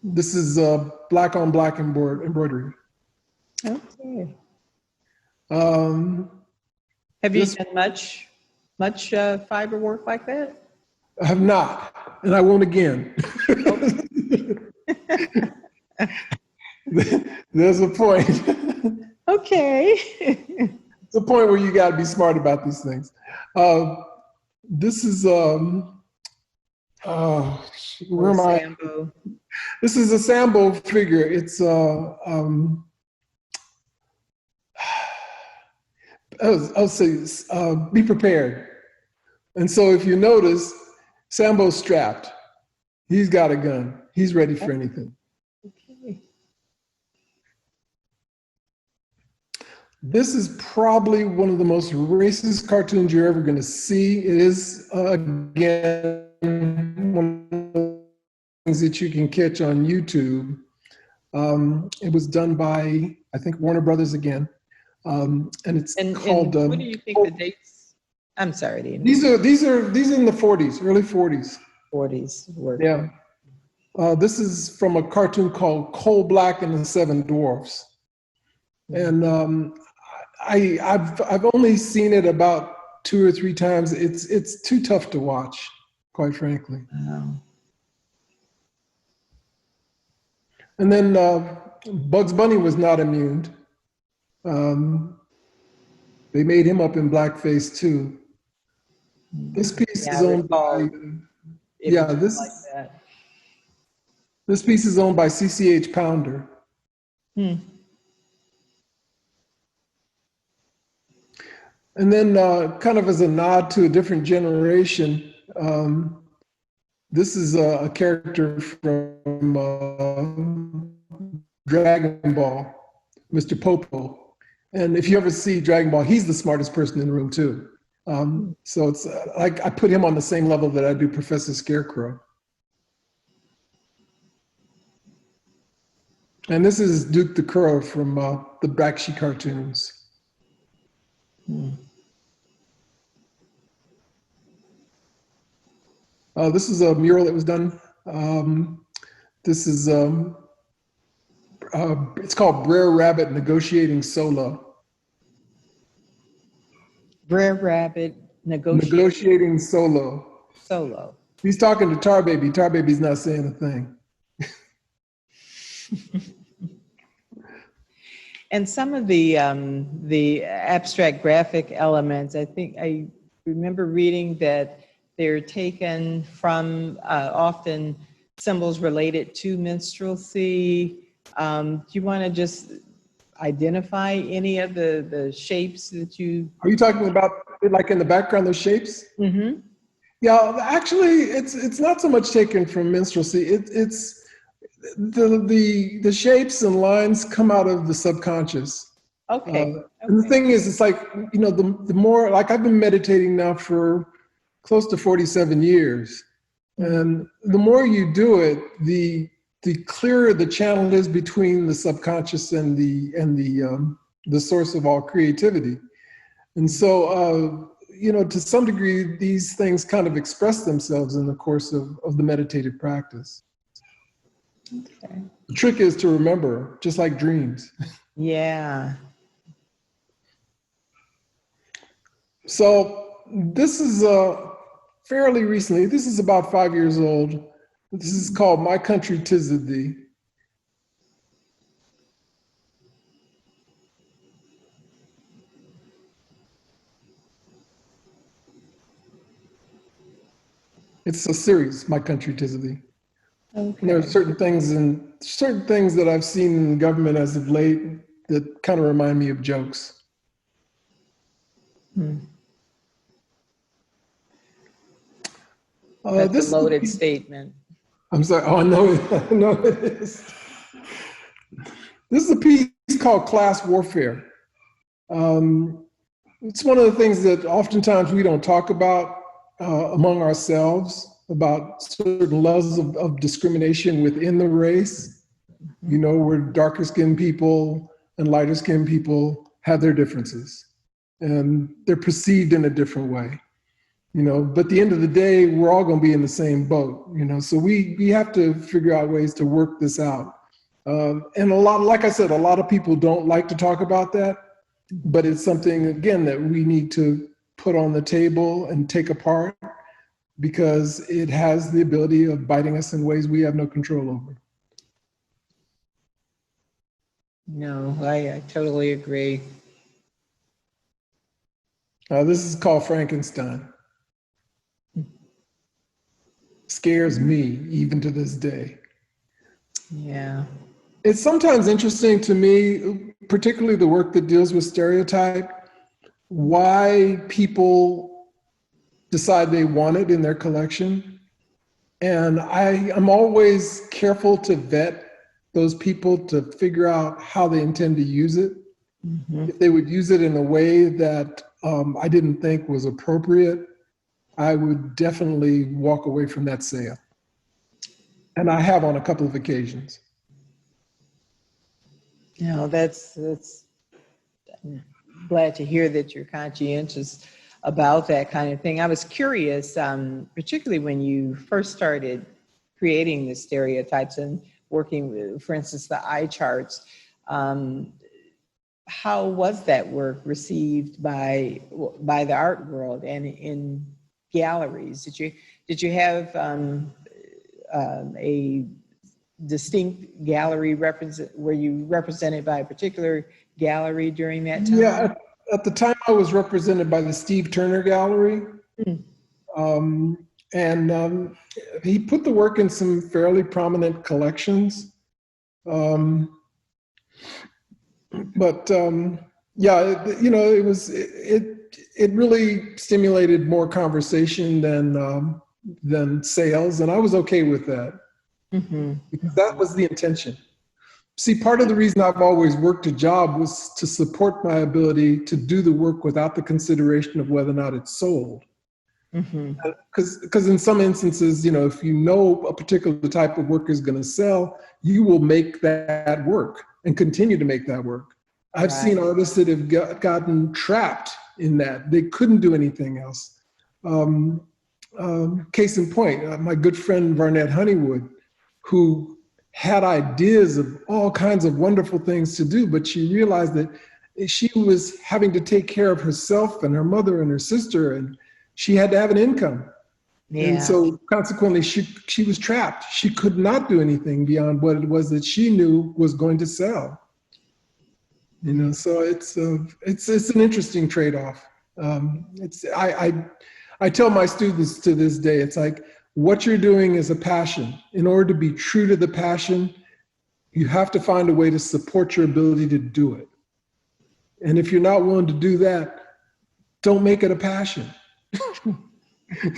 This is black on black embroidery. Okay. Have you done much fiber work like that? I have not, and I won't again. There's a point. Okay. It's a point where you got to be smart about these things. This is where am I? Sambo. This is a Sambo figure. It's I'll say be prepared. And so if you notice, Sambo's strapped. He's got a gun. He's ready for anything. Okay. This is probably one of the most racist cartoons you're ever going to see. It is, again, one of the things that you can catch on YouTube. It was done by, I think, Warner Brothers again. And it's called... what do you think the dates? I'm sorry, Dean. These are in the 40s, early 40s. 40s work. Yeah. This is from a cartoon called Coal Black and the Seven Dwarfs. And I've only seen it about 2 or 3 times. It's too tough to watch, quite frankly. Wow. And then Bugs Bunny was not immune. They made him up in blackface too. This piece is owned by this piece is owned by CCH Pounder. And then kind of as a nod to a different generation, this is a character from Dragon Ball, Mr. Popo. And if you ever see Dragon Ball, he's the smartest person in the room too. So it's like I put him on the same level that I do Professor Scarecrow. And this is Duke the Crow from the Bakshi cartoons. This is a mural that was done. This is, it's called Brer Rabbit Negotiating Solo. Brer Rabbit Negotiating Solo. Solo. He's talking to Tar Baby. Tar Baby's not saying a thing. And some of the abstract graphic elements, I think I remember reading that they're taken from often symbols related to minstrelsy. Do you want to just identify any of the shapes that you... Are you talking about, like in the background, those shapes? Mm-hmm. Yeah, actually, it's not so much taken from minstrelsy. It's the shapes and lines come out of the subconscious. Okay. And the thing is, it's like, you know, the more, like I've been meditating now for close to 47 years. And the more you do it, the clearer the channel is between the subconscious and the source of all creativity. And so, you know, to some degree, these things kind of express themselves in the course of the meditative practice. Okay. The trick is to remember, just like dreams. Yeah. So this is fairly recently, this is about 5 years old. This is called My Country 'Tis of Thee. It's a series, My Country 'Tis of Thee. Okay. And there are certain things that I've seen in government as of late that kind of remind me of jokes. That's This a loaded is statement. I'm sorry. Oh, no, no, it is. This is a piece called Class Warfare. It's one of the things that oftentimes we don't talk about among ourselves, about certain levels of discrimination within the race. You know, where darker skinned people and lighter skinned people have their differences and they're perceived in a different way. You know, but at the end of the day, we're all going to be in the same boat, you know, so we have to figure out ways to work this out. And like I said, a lot of people don't like to talk about that, but it's something, again, that we need to put on the table and take apart because it has the ability of biting us in ways we have no control over. No, I totally agree. This is called Frankenstein. Scares me even to this day. Yeah. It's sometimes interesting to me, particularly the work that deals with stereotype, why people decide they want it in their collection. And I'm always careful to vet those people to figure out how they intend to use it. Mm-hmm. If they would use it in a way that I didn't think was appropriate, I would definitely walk away from that sale. And I have on a couple of occasions. No, that's I'm glad to hear that you're conscientious about that kind of thing. I was curious, particularly when you first started creating the stereotypes and working with, for instance, the eye charts. How was that work received by the art world and in galleries? Did you have a distinct gallery were you represented by a particular gallery during that time? Yeah, at the time I was represented by the Steve Turner Gallery. And he put the work in some fairly prominent collections. Yeah, you know, it really stimulated more conversation than sales, and I was okay with that. Mm-hmm. Because that was the intention. See, part of the reason I've always worked a job was to support my ability to do the work without the consideration of whether or not it's sold. Because in some instances, you know, if you know a particular type of work is going to sell, you will make that work and continue to make that work. I've seen artists that have gotten trapped in that. They couldn't do anything else. Case in point, my good friend Varnette Honeywood, who had ideas of all kinds of wonderful things to do, but she realized that she was having to take care of herself and her mother and her sister, and she had to have an income. Yeah. And so consequently, she was trapped. She could not do anything beyond what it was that she knew was going to sell. You know, so it's an interesting trade-off. I tell my students to this day, it's like, what you're doing is a passion. In order to be true to the passion, you have to find a way to support your ability to do it. And if you're not willing to do that, don't make it a passion.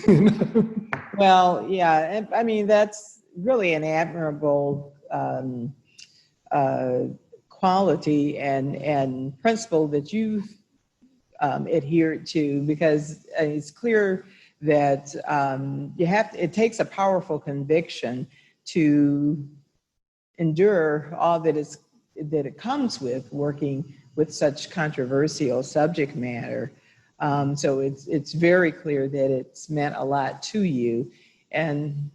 You know? Well, yeah, I mean, that's really an admirable quality and principle that you've adhered to, because it's clear that it takes a powerful conviction to endure all that it comes with working with such controversial subject matter. So it's very clear that it's meant a lot to you. And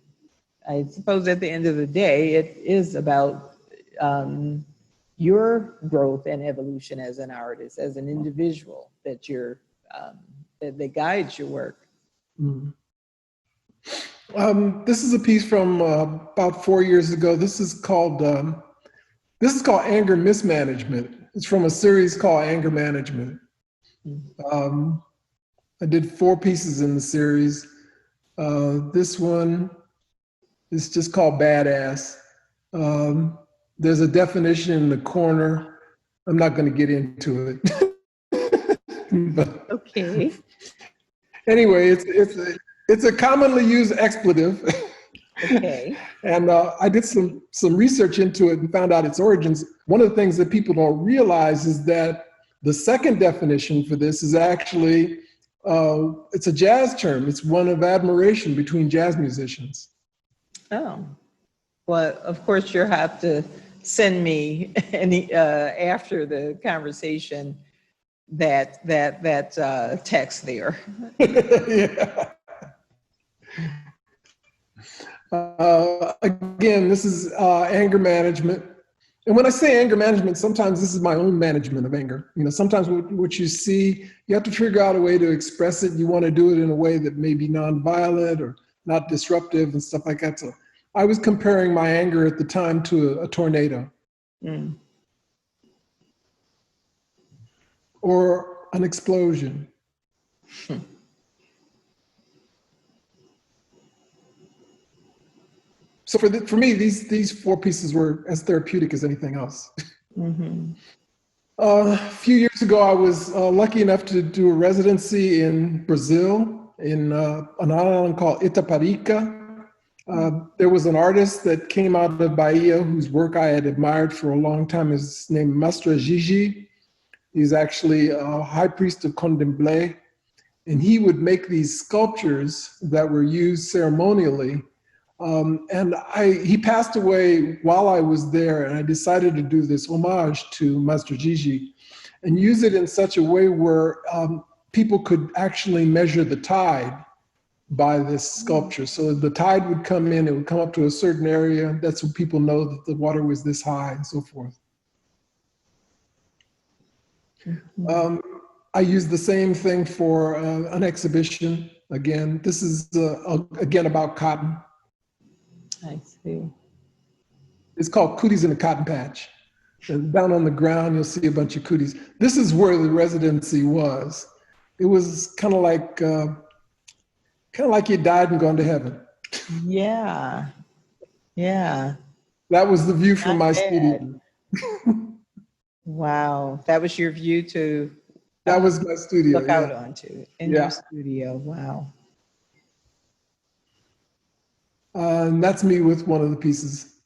I suppose at the end of the day, it is about your growth and evolution as an artist, as an individual, that you're that guides your work. Mm. This is a piece from about 4 years ago. This is called Anger Mismanagement. It's from a series called Anger Management. I did 4 pieces in the series. This one is just called Badass. There's a definition in the corner. I'm not going to get into it. But Okay. anyway, it's a commonly used expletive. Okay. And I did some research into it and found out its origins. One of the things that people don't realize is that the second definition for this is actually, it's a jazz term. It's one of admiration between jazz musicians. Oh. Well, of course, you'll have to send me any after the conversation that text there. Yeah. Again, this is anger management. And when I say anger management, sometimes this is my own management of anger. You know, sometimes what you see, you have to figure out a way to express it. You want to do it in a way that may be nonviolent or not disruptive and stuff like that. So I was comparing my anger at the time to a tornado. Mm. Or an explosion. So for me, these 4 pieces were as therapeutic as anything else. Mm-hmm. A few years ago, I was lucky enough to do a residency in Brazil, in an island called Itaparica. There was an artist that came out of Bahia whose work I had admired for a long time. His name is Mestre Gigi. He's actually a high priest of Candomblé. And he would make these sculptures that were used ceremonially. And he passed away while I was there, and I decided to do this homage to Master Gigi and use it in such a way where people could actually measure the tide by this sculpture. So the tide would come in, it would come up to a certain area. That's when people know that the water was this high and so forth. I used the same thing for an exhibition. Again, this is again about cotton. I see. It's called Cooties in a Cotton Patch. And down on the ground, you'll see a bunch of cooties. This is where the residency was. It was kind of like you died and gone to heaven. Yeah, yeah. That was the view from my studio. Wow, that was your view to. That was my studio. Look out onto in your studio. Wow. And that's me with one of the pieces.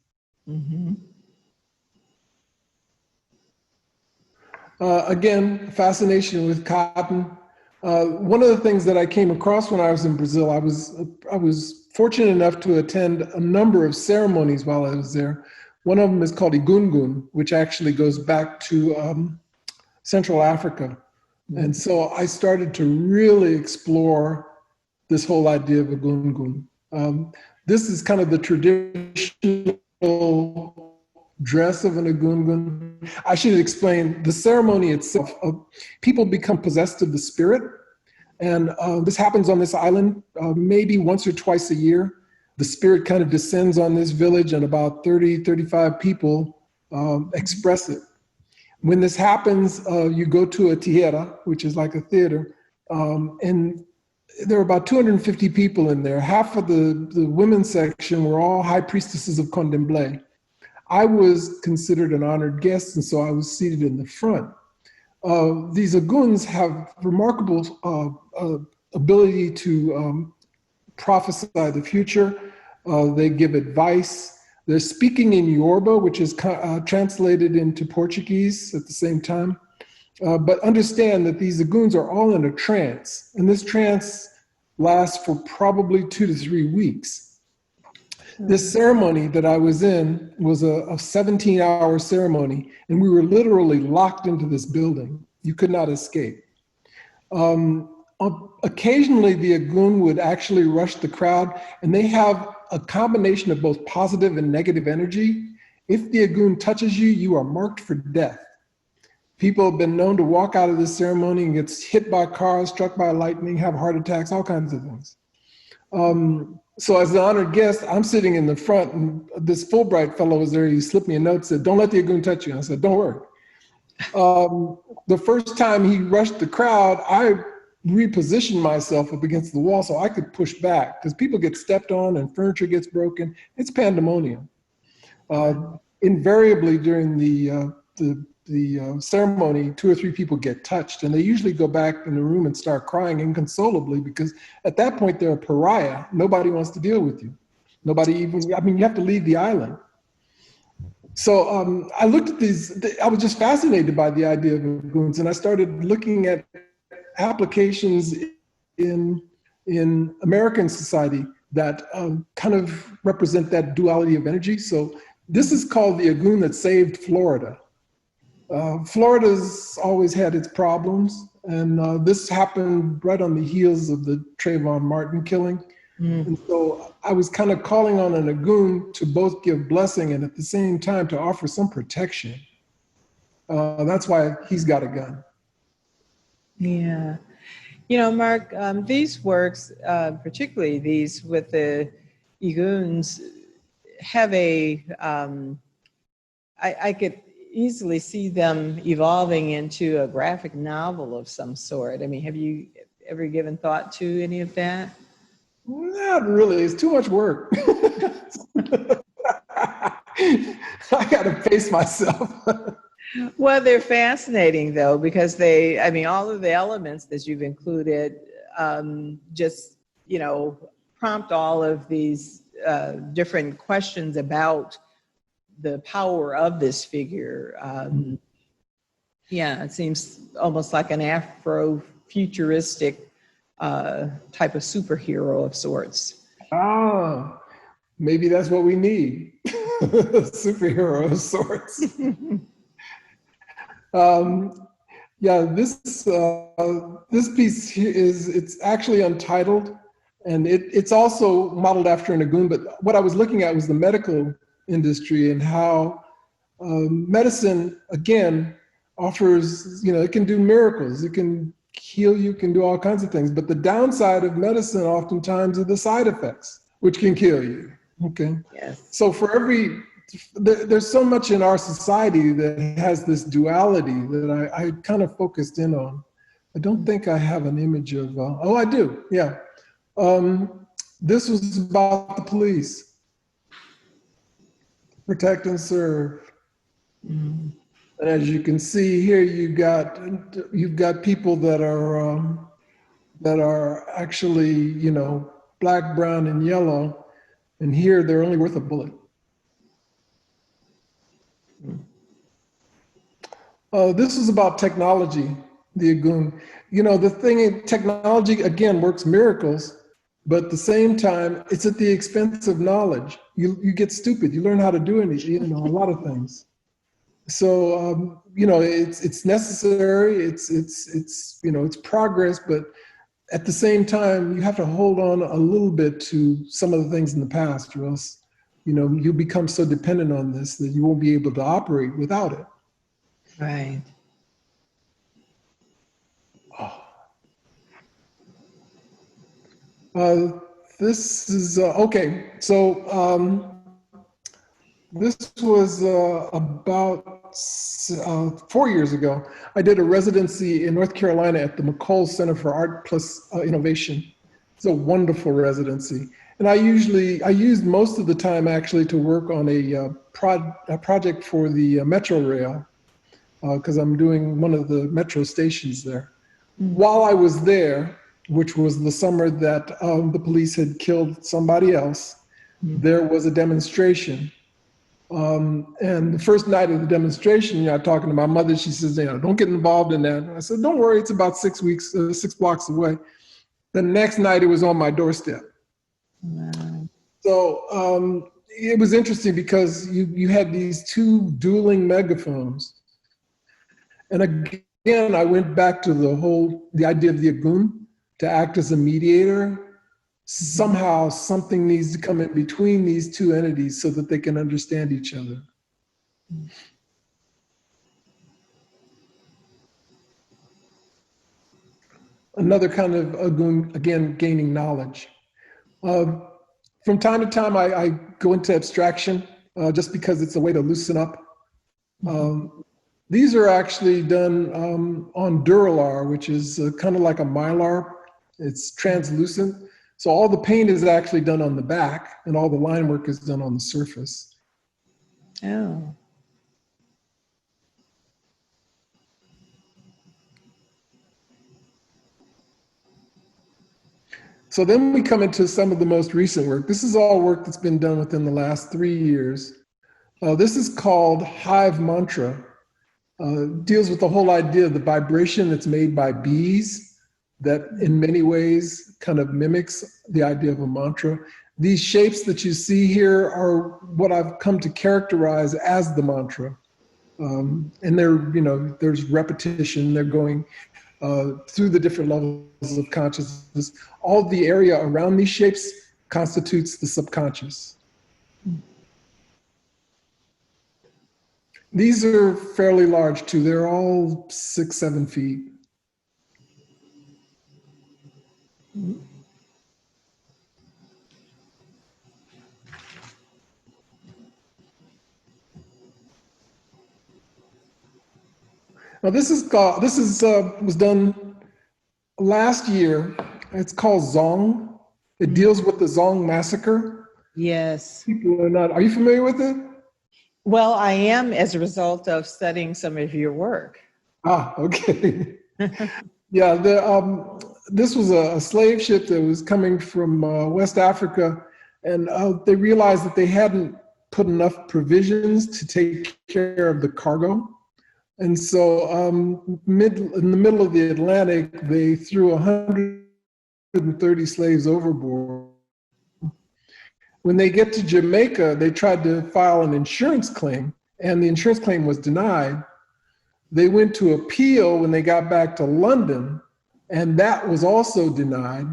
Mm-hmm. Again, fascination with cotton. One of the things that I came across when I was in Brazil, I was fortunate enough to attend a number of ceremonies while I was there. One of them is called Egungun, which actually goes back to Central Africa. Mm-hmm. And so I started to really explore this whole idea of Egungun. This is kind of the traditional dress of an Egungun. I should explain the ceremony itself. People become possessed of the spirit. And this happens on this island maybe once or twice a year. The spirit kind of descends on this village and about 30, 35 people express it. When this happens, you go to a tierra, which is like a theater, and there are about 250 people in there. Half of the women's section were all high priestesses of Candomblé. I was considered an honored guest, and so I was seated in the front. These Aguns have remarkable ability to prophesy the future. They give advice. They're speaking in Yoruba, which is translated into Portuguese at the same time. But understand that these Aguns are all in a trance, and this trance lasts for probably 2 to 3 weeks. This ceremony that I was in was a 17-hour ceremony, and we were literally locked into this building. You could not escape. Occasionally, the Agun would actually rush the crowd, and they have a combination of both positive and negative energy. If the Lagoon touches you, you are marked for death. People have been known to walk out of this ceremony and get hit by cars, struck by lightning, have heart attacks, all kinds of things. So as the honored guest, I'm sitting in the front, and this Fulbright fellow was there. He slipped me a note, said, "Don't let the Lagoon touch you." I said, "Don't worry." The first time he rushed the crowd, I repositioned myself up against the wall so I could push back, because people get stepped on and furniture gets broken. It's pandemonium. Invariably during the ceremony, 2 or 3 people get touched, and they usually go back in the room and start crying inconsolably, because at that point they're a pariah. Nobody wants to deal with you. Nobody even, I mean, you have to leave the island. So I looked at these, I was just fascinated by the idea of lagoons, and I started looking at applications in American society that kind of represent that duality of energy. So this is called the lagoon that saved Florida. Florida's always had its problems, and this happened right on the heels of the Trayvon Martin killing. And so I was kind of calling on a lagoon to both give blessing and at the same time to offer some protection. That's why he's got a gun. Yeah. You know, Mark, these works, particularly these with the lagoons, have a, I could easily see them evolving into a graphic novel of some sort. I mean, have you ever given thought to any of that? Not really. It's too much work. I got to pace myself. Well, they're fascinating, though, because they, I mean, all of the elements that you've included just, you know, prompt all of these different questions about the power of this figure. Yeah, it seems almost like an Afro-futuristic type of superhero of sorts. Ah, maybe that's what we need. Superhero of sorts. Yeah, this piece here it's actually untitled, and it's also modeled after an lagoon, but what I was looking at was the medical industry and how medicine, again, offers, you know, it can do miracles, it can heal you, can do all kinds of things, but the downside of medicine oftentimes are the side effects, which can kill you. Okay. Yes. So for there's so much in our society that has this duality that I kind of focused in on. I don't think I have an image of, oh, I do, yeah. This was about the police. Protect and serve. Mm-hmm. And as you can see here, you've got people that are actually, you know, black, brown, and yellow, and here they're only worth a bullet. This is about technology, the lagoon. You know, the thing, technology again works miracles, but at the same time, it's at the expense of knowledge. You get stupid. You learn how to do anything, you know, a lot of things. So you know, it's necessary. It's you know, it's progress, but at the same time, you have to hold on a little bit to some of the things in the past, or else, you know, you become so dependent on this that you won't be able to operate without it. Right. This is okay. So this was about 4 years ago. I did a residency in North Carolina at the McColl Center for Art Plus Innovation. It's a wonderful residency. And I used most of the time actually to work on a project for the Metro Rail, because I'm doing one of the metro stations there. Mm-hmm. While I was there, which was the summer that the police had killed somebody else, mm-hmm. there was a demonstration. And the first night of the demonstration, you know, talking to my mother, she says, you know, don't get involved in that. And I said, don't worry, it's about 6 blocks away. The next night it was on my doorstep. Wow. So it was interesting because you had these two dueling megaphones. And again, I went back to the idea of the lagoon to act as a mediator. somehow something needs to come in between these two entities so that they can understand each other. Another kind of, again, gaining knowledge. From time to time, I go into abstraction just because it's a way to loosen up. These are actually done on Duralar, which is kind of like a mylar. It's translucent. So all the paint is actually done on the back and all the line work is done on the surface. Oh. So then we come into some of the most recent work. This is all work that's been done within the last 3 years. This is called Hive Mantra. Deals with the whole idea of the vibration that's made by bees that in many ways kind of mimics the idea of a mantra. These shapes that you see here are what I've come to characterize as the mantra. And there's repetition, they're going through the different levels of consciousness. All the area around these shapes constitutes the subconscious. These are fairly large too. They're all 6-7 feet. Now this was done last year. It's called Zhong. It deals with the Zhong massacre. Yes. People are not. Are you familiar with it? Well, I am as a result of studying some of your work. Ah, okay. Yeah, this was a slave ship that was coming from West Africa, and they realized that they hadn't put enough provisions to take care of the cargo. And so in the middle of the Atlantic, they threw 130 slaves overboard. When they get to Jamaica, they tried to file an insurance claim, and the insurance claim was denied. They went to appeal when they got back to London, and that was also denied.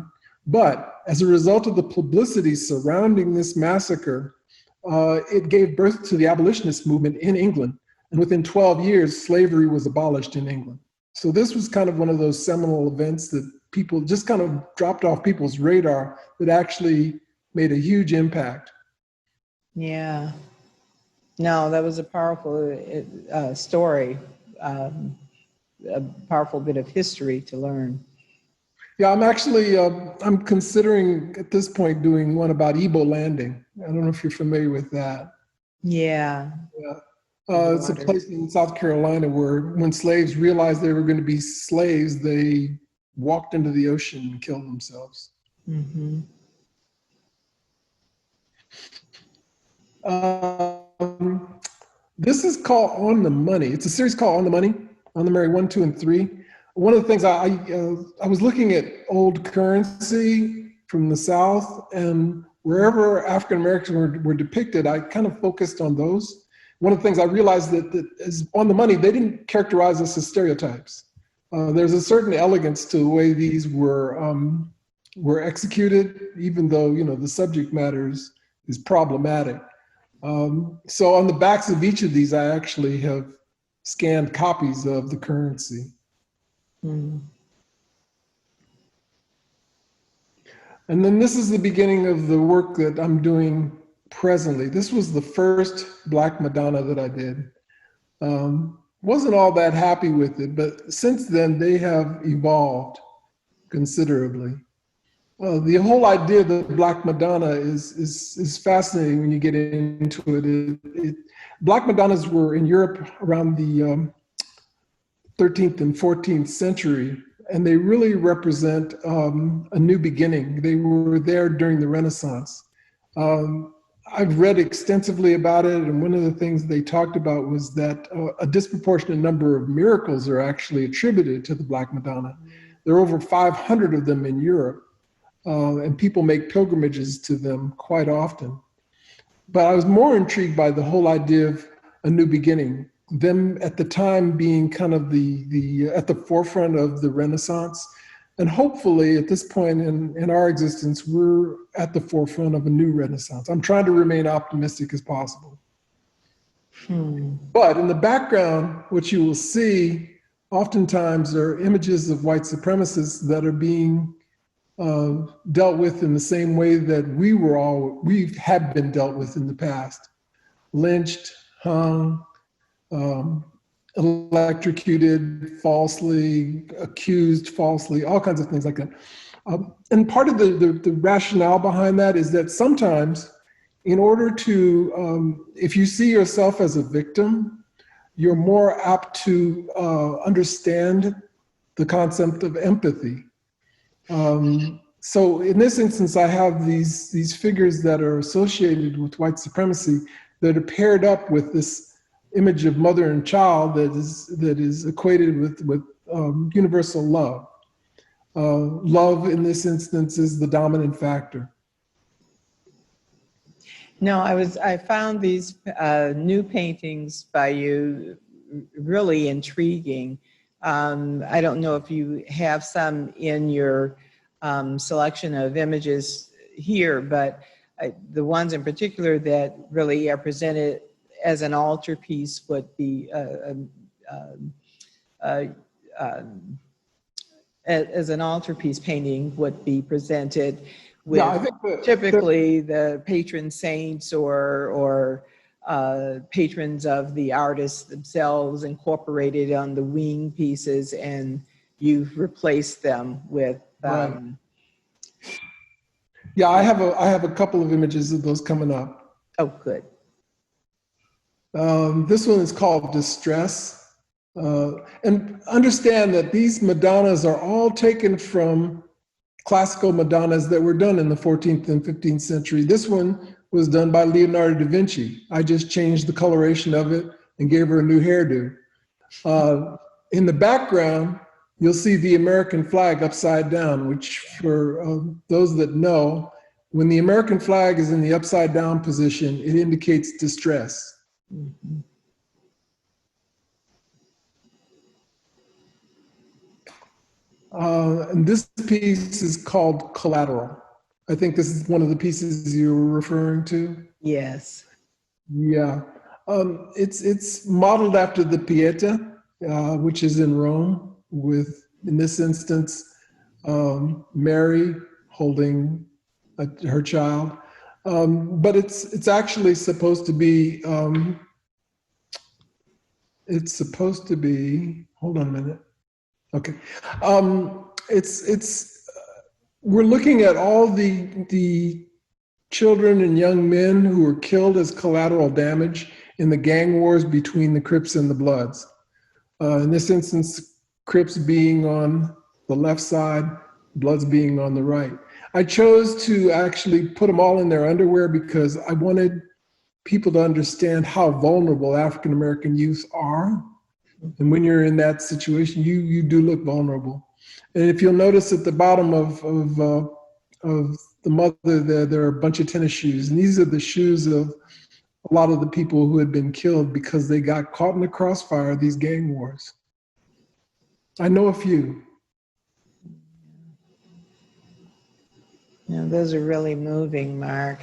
But as a result of the publicity surrounding this massacre, it gave birth to the abolitionist movement in England. And within 12 years, slavery was abolished in England. So this was kind of one of those seminal events that people just kind of dropped off people's radar that actually made a huge impact. Yeah. No, that was a powerful story, a powerful bit of history to learn. Yeah, I'm actually, I'm considering at this point doing one about Igbo landing. I don't know if you're familiar with that. Yeah. Yeah. It's a place in South Carolina where when slaves realized they were going to be slaves, they walked into the ocean and killed themselves. Mm-hmm. This is called On the Money. It's a series called On the Money, On the Money 1, 2, and 3. One of the things I was looking at old currency from the South, and wherever African Americans were depicted, I kind of focused on those. One of the things I realized that is On the Money, they didn't characterize us as stereotypes. There's a certain elegance to the way these were executed, even though the subject matter is problematic. So on the backs of each of these, I actually have scanned copies of the currency. Mm. And then this is the beginning of the work that I'm doing presently. This was the first Black Madonna that I did. Wasn't all that happy with it, but since then they have evolved considerably. The whole idea of the Black Madonna is fascinating when you get into it. Black Madonnas were in Europe around the 13th and 14th century, and they really represent a new beginning. They were there during the Renaissance. I've read extensively about it, and one of the things they talked about was that a disproportionate number of miracles are actually attributed to the Black Madonna. There are over 500 of them in Europe, and people make pilgrimages to them quite often. But I was more intrigued by the whole idea of a new beginning, them at the time being kind of the at the forefront of the Renaissance. And hopefully at this point in our existence, we're at the forefront of a new renaissance. I'm trying to remain optimistic as possible. But in the background, what you will see oftentimes are images of white supremacists that are being dealt with in the same way that we have been dealt with in the past. Lynched, hung, electrocuted falsely, accused falsely, all kinds of things like that. And part of the rationale behind that is that sometimes in order to, if you see yourself as a victim, you're more apt to understand the concept of empathy. So in this instance, I have these figures that are associated with white supremacy that are paired up with this image of mother and child that is equated with universal love. Love in this instance is the dominant factor. No, I found these new paintings by you really intriguing. I don't know if you have some in your selection of images here, but the ones in particular that really are presented as an altarpiece would be as an altarpiece painting would be presented with typically the patron saints or patrons of the artists themselves incorporated on the wing pieces, and you've replaced them with right. Yeah, I have a couple of images of those coming up. Oh, good. This one is called Distress. And understand that these Madonnas are all taken from classical Madonnas that were done in the 14th and 15th century. This one was done by Leonardo da Vinci. I just changed the coloration of it and gave her a new hairdo. In the background, you'll see the American flag upside down, which for those that know, when the American flag is in the upside down position, it indicates distress. Mm-hmm. And this piece is called Collateral. I think this is one of the pieces you were referring to. Yes. Yeah. It's modeled after the Pieta, which is in Rome, with, in this instance, Mary holding her child. But it's actually supposed to be, hold on a minute. Okay. We're looking at all the children and young men who were killed as collateral damage in the gang wars between the Crips and the Bloods. In this instance, Crips being on the left side, Bloods being on the right. I chose to actually put them all in their underwear because I wanted people to understand how vulnerable African-American youth are. And when you're in that situation, you do look vulnerable. And if you'll notice at the bottom of the mother, there are a bunch of tennis shoes. And these are the shoes of a lot of the people who had been killed because they got caught in the crossfire of these gang wars. I know a few. Yeah, those are really moving, Mark.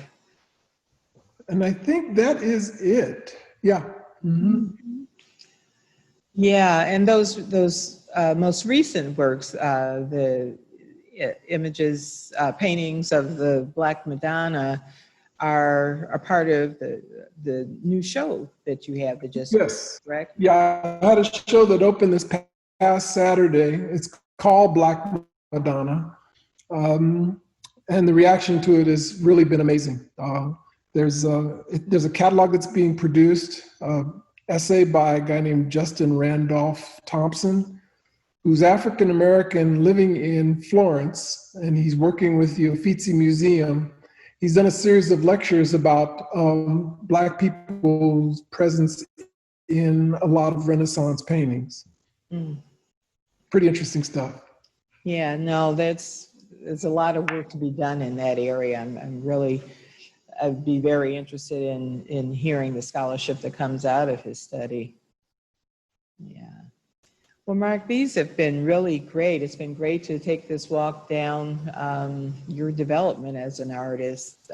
And I think that is it. Yeah. Mm-hmm. Yeah, and those most recent works, the images, paintings of the Black Madonna are a part of the new show that you have that just yes, correct? Yeah, I had a show that opened this past Saturday. It's called Black Madonna, and the reaction to it has really been amazing. There's a catalog that's being produced. Essay by a guy named Justin Randolph Thompson, who's African-American living in Florence, and he's working with the Uffizi Museum. He's done a series of lectures about Black people's presence in a lot of Renaissance paintings. Mm. Pretty interesting stuff. Yeah, no, there's a lot of work to be done in that area. I'd be very interested in hearing the scholarship that comes out of his study. Yeah. Well, Mark, these have been really great. It's been great to take this walk down your development as an artist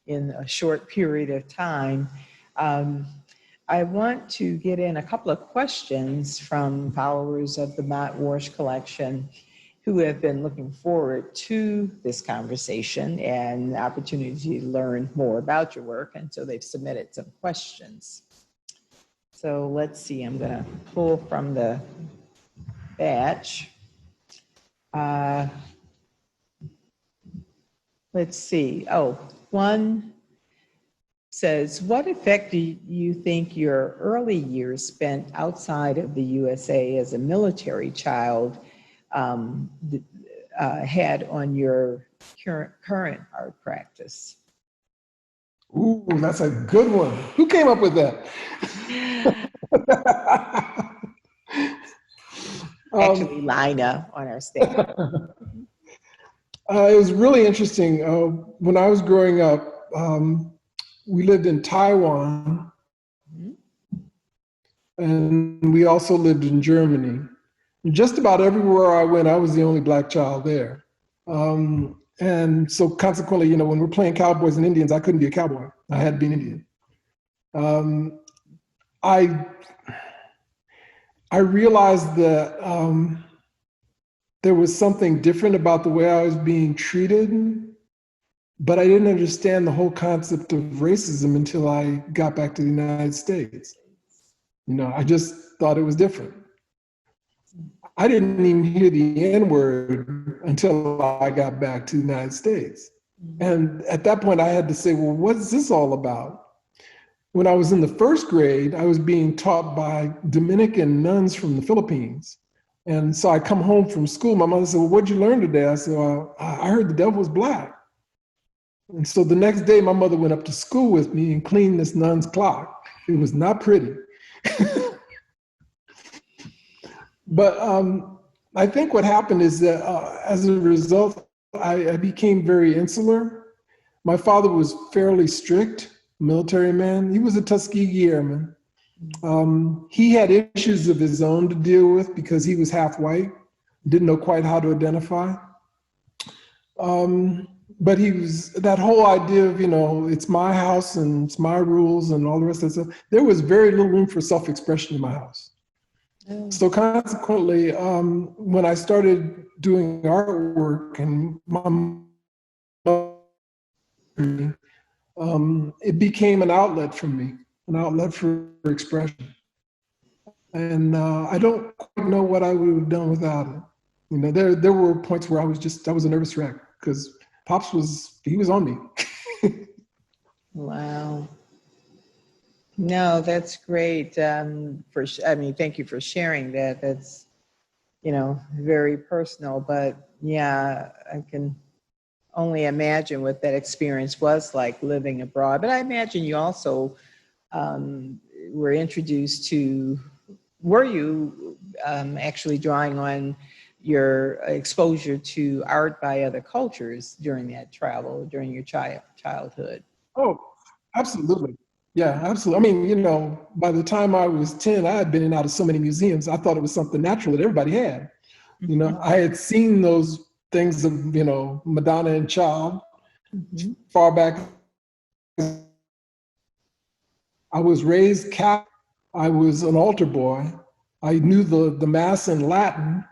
in a short period of time. I want to get in a couple of questions from followers of the Mott-Warsh Collection who have been looking forward to this conversation and the opportunity to learn more about your work. And so they've submitted some questions. So let's see, I'm going to pull from the batch. Let's see. Oh, one says, what effect do you think your early years spent outside of the USA as a military child had on your current art practice? Ooh, that's a good one. Who came up with that? Actually, Lina on our staff. It was really interesting. When I was growing up, we lived in Taiwan, and we also lived in Germany. And just about everywhere I went, I was the only Black child there. And so consequently, you know, when we're playing cowboys and Indians, I couldn't be a cowboy. I had to be an Indian. I realized that there was something different about the way I was being treated, but I didn't understand the whole concept of racism until I got back to the United States. You know, I just thought it was different. I didn't even hear the N-word until I got back to the United States. And at that point I had to say, well, what's this all about? When I was in the first grade, I was being taught by Dominican nuns from the Philippines. And so I come home from school, my mother said, well, what'd you learn today? I said, well, I heard the devil was Black. And so the next day my mother went up to school with me and cleaned this nun's clock. It was not pretty. But I think what happened is that as a result, I became very insular. My father was fairly strict, military man. He was a Tuskegee Airman. He had issues of his own to deal with because he was half white, didn't know quite how to identify. But he was, that whole idea of, you know, it's my house and it's my rules and all the rest of that stuff, there was very little room for self-expression in my house. So consequently, when I started doing artwork and it became an outlet for me, an outlet for expression. And I don't quite know what I would have done without it. You know, there were points where I was a nervous wreck because Pops he was on me. Wow. No, that's great. Thank you for sharing that. That's, you know, very personal, but yeah, I can only imagine what that experience was like living abroad. But I imagine you also were introduced to, were you actually drawing on your exposure to art by other cultures during that travel, during your childhood? Oh, absolutely. Yeah, absolutely. I mean, you know, by the time I was 10, I had been in and out of so many museums. I thought it was something natural that everybody had. You know, I had seen those things of, you know, Madonna and Child far back. I was raised Catholic. I was an altar boy. I knew the Mass in Latin.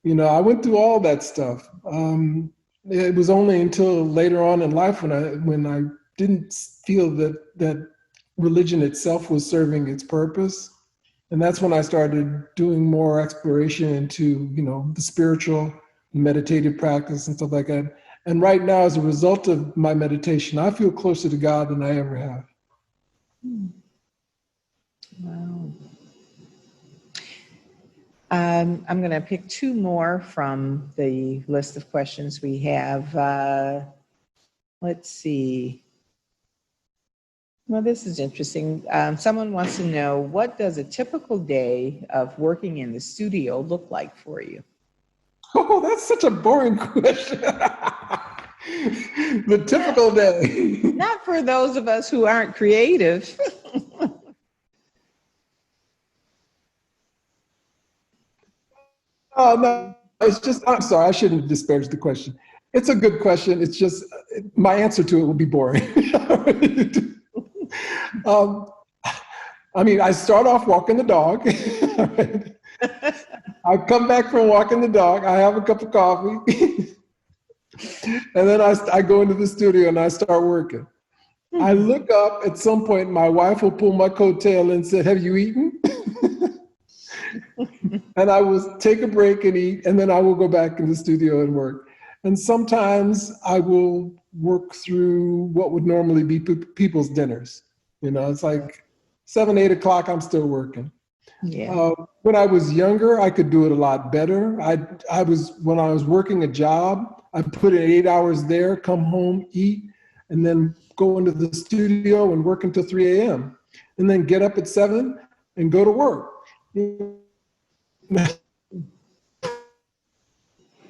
You know, I went through all that stuff. It was only until later on in life when I didn't feel that religion itself was serving its purpose. And that's when I started doing more exploration into, you know, the spiritual, meditative practice and stuff like that. And right now, as a result of my meditation, I feel closer to God than I ever have. Wow. I'm going to pick two more from the list of questions we have. Let's see. Well, this is interesting. Someone wants to know, what does a typical day of working in the studio look like for you? Oh, that's such a boring question. The typical day. Not for those of us who aren't creative. Oh, no, it's just, I'm sorry, I shouldn't disparage the question. It's a good question. It's just, my answer to it will be boring. um, I mean, I start off walking the dog. I come back from walking the dog. I have a cup of coffee. And then I go into the studio and I start working. I look up at some point, my wife will pull my coattail and say, "Have you eaten?" And I will take a break and eat, and then I will go back in the studio and work. And sometimes I will work through what would normally be people's dinners. You know, it's like 7, 8 o'clock, I'm still working. Yeah. When I was younger, I could do it a lot better. When I was working a job, I'd put in 8 hours there, come home, eat, and then go into the studio and work until 3 a.m. And then get up at 7 and go to work.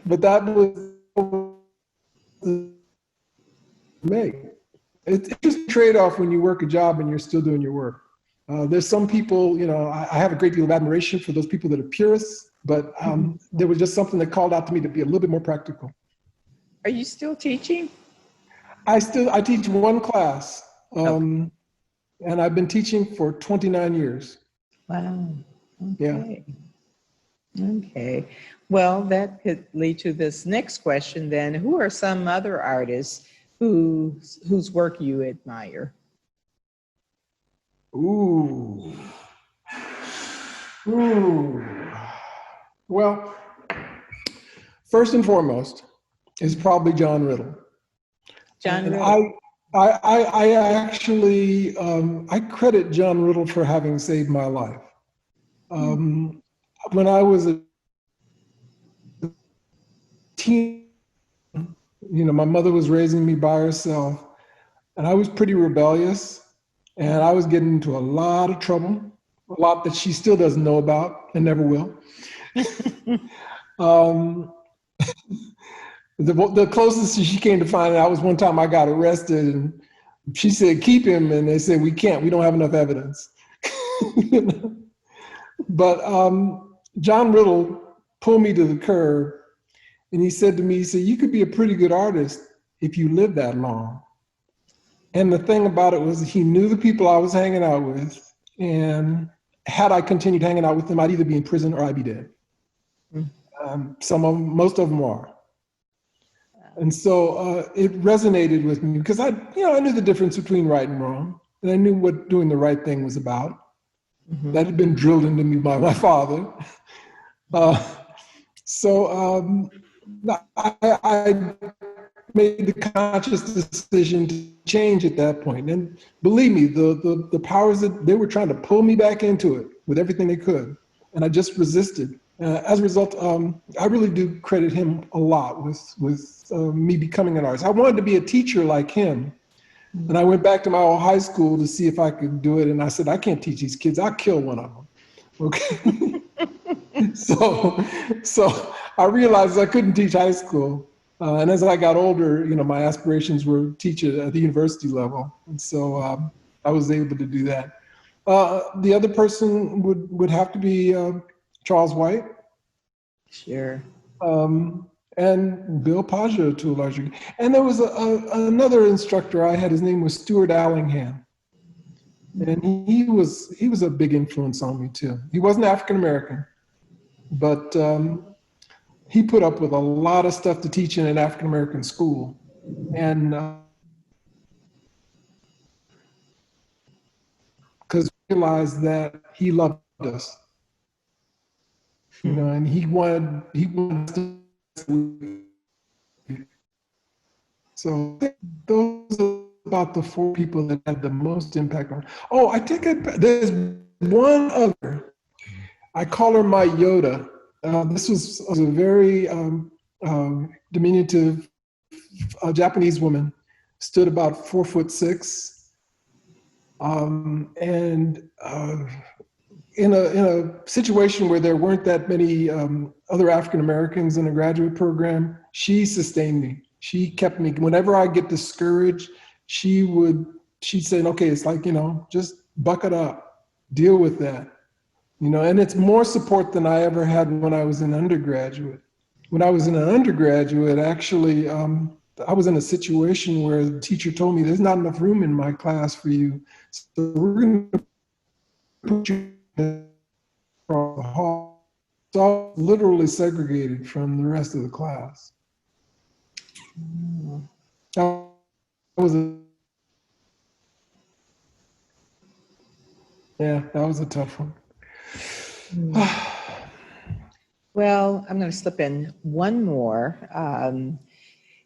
But that was make. It's just a trade-off when you work a job and you're still doing your work. There's some people, you know, I have a great deal of admiration for those people that are purists, but there was just something that called out to me to be a little bit more practical. Are you still teaching? I teach one class, and I've been teaching for 29 years. Wow. Okay. Yeah. Okay. Well, that could lead to this next question then. Who are some other artists whose work you admire? Ooh. Well, first and foremost is probably John Riddle. John And Riddle. I actually, I credit John Riddle for having saved my life. When I was a teen, you know, my mother was raising me by herself, and I was pretty rebellious, and I was getting into a lot of trouble, a lot that she still doesn't know about and never will. The closest she came to finding out was one time I got arrested, and she said, "Keep him," and they said, "We can't, we don't have enough evidence." You know? But John Riddle pulled me to the curb, and he said to me, he said, "You could be a pretty good artist if you live that long." And the thing about it was he knew the people I was hanging out with, and had I continued hanging out with them, I'd either be in prison or I'd be dead. Most of them are. And so it resonated with me because I knew the difference between right and wrong, and I knew what doing the right thing was about. That had been drilled into me by my father. So I made the conscious decision to change at that point. And believe me, the powers that they were trying to pull me back into it with everything they could, and I just resisted. As a result, I really do credit him a lot with me becoming an artist. I wanted to be a teacher like him. And I went back to my old high school to see if I could do it. And I said, "I can't teach these kids. I'll kill one of them." Okay. So I realized I couldn't teach high school. And as I got older, you know, my aspirations were to teach at the university level. And so I was able to do that. The other person would have to be Charles White. Sure. And Bill Paggio to a large degree. And there was another instructor I had. His name was Stuart Allingham, and he was a big influence on me too. He wasn't African American, but he put up with a lot of stuff to teach in an African American school, and because we realized that he loved us, you know, and he wanted us to. So those are about the 4 people that had the most impact on. Oh, I take it. There's one other. I call her my Yoda. This was a very diminutive Japanese woman, stood about 4'6", and in a situation where there weren't that many other African Americans in a graduate program, she sustained me. She kept me, whenever I get discouraged, she'd say, "Okay, it's like, you know, just buck it up, deal with that." You know, and it's more support than I ever had when I was an undergraduate. When I was an undergraduate, actually, I was in a situation where the teacher told me, there's not enough room in my class for you, so we're going to put you across the hall. So I was literally segregated from the rest of the class. That was a tough one. Well, I'm going to slip in one more.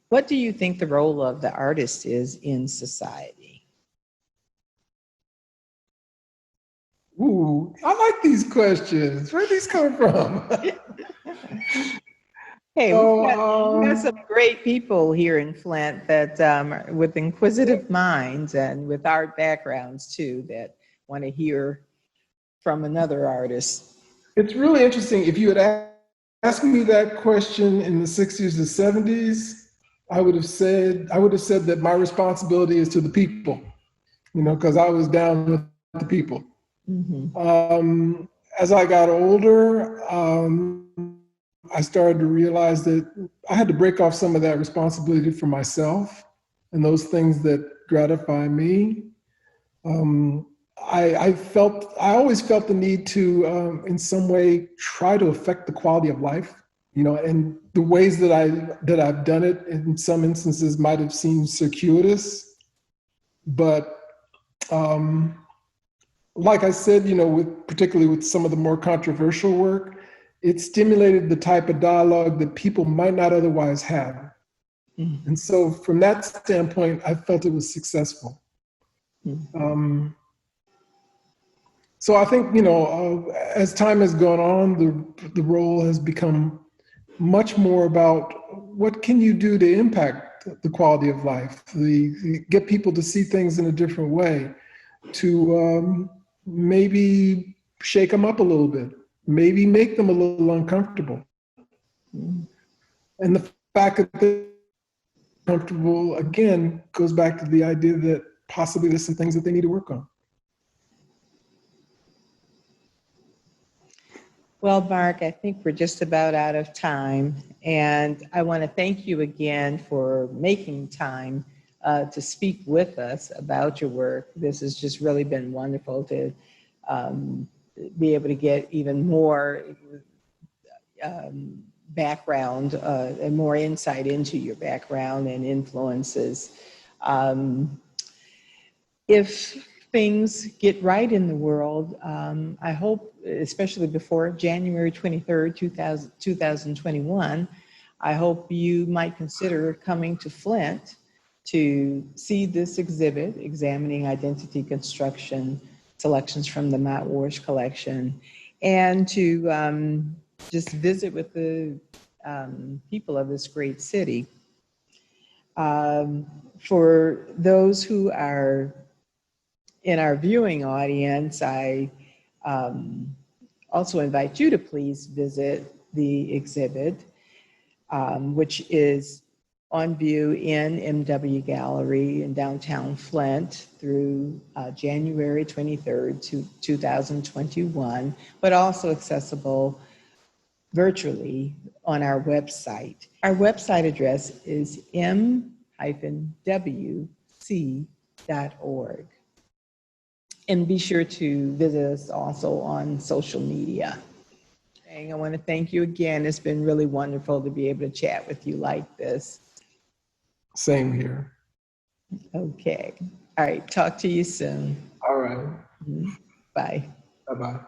What do you think the role of the artist is in society? Ooh, I like these questions. Where are these coming from? Hey, we've got some great people here in Flint that with inquisitive minds and with art backgrounds too that want to hear from another artist. It's really interesting. If you had asked me that question in the 60s or 70s, I would have said that my responsibility is to the people, you know, because I was down with the people. Mm-hmm. As I got older, I started to realize that I had to break off some of that responsibility for myself and those things that gratify me. I always felt the need to, in some way, try to affect the quality of life, you know, and the ways that I've done it in some instances might have seemed circuitous, but like I said, you know, particularly with some of the more controversial work, it stimulated the type of dialogue that people might not otherwise have. Mm-hmm. And so from that standpoint, I felt it was successful. Mm-hmm. So I think, you know, as time has gone on, the role has become much more about what can you do to impact the quality of life, get people to see things in a different way, to maybe shake them up a little bit, maybe make them a little uncomfortable. And the fact that they're comfortable, again, goes back to the idea that possibly there's some things that they need to work on. Well, Mark, I think we're just about out of time. And I want to thank you again for making time to speak with us about your work. This has just really been wonderful to be able to get even more background and more insight into your background and influences. If things get right in the world, I hope, especially before January 23rd, 2021, I hope you might consider coming to Flint to see this exhibit, Examining Identity Construction, selections from the Mott-Warsh Collection, and to just visit with the people of this great city. For those who are in our viewing audience, I also invite you to please visit the exhibit, which is on view in MW Gallery in downtown Flint through January 23rd, 2021, but also accessible virtually on our website. Our website address is m-wc.org. And be sure to visit us also on social media. I want to thank you again. It's been really wonderful to be able to chat with you like this. Same here. Okay. All right. Talk to you soon. All right. Bye. Bye-bye.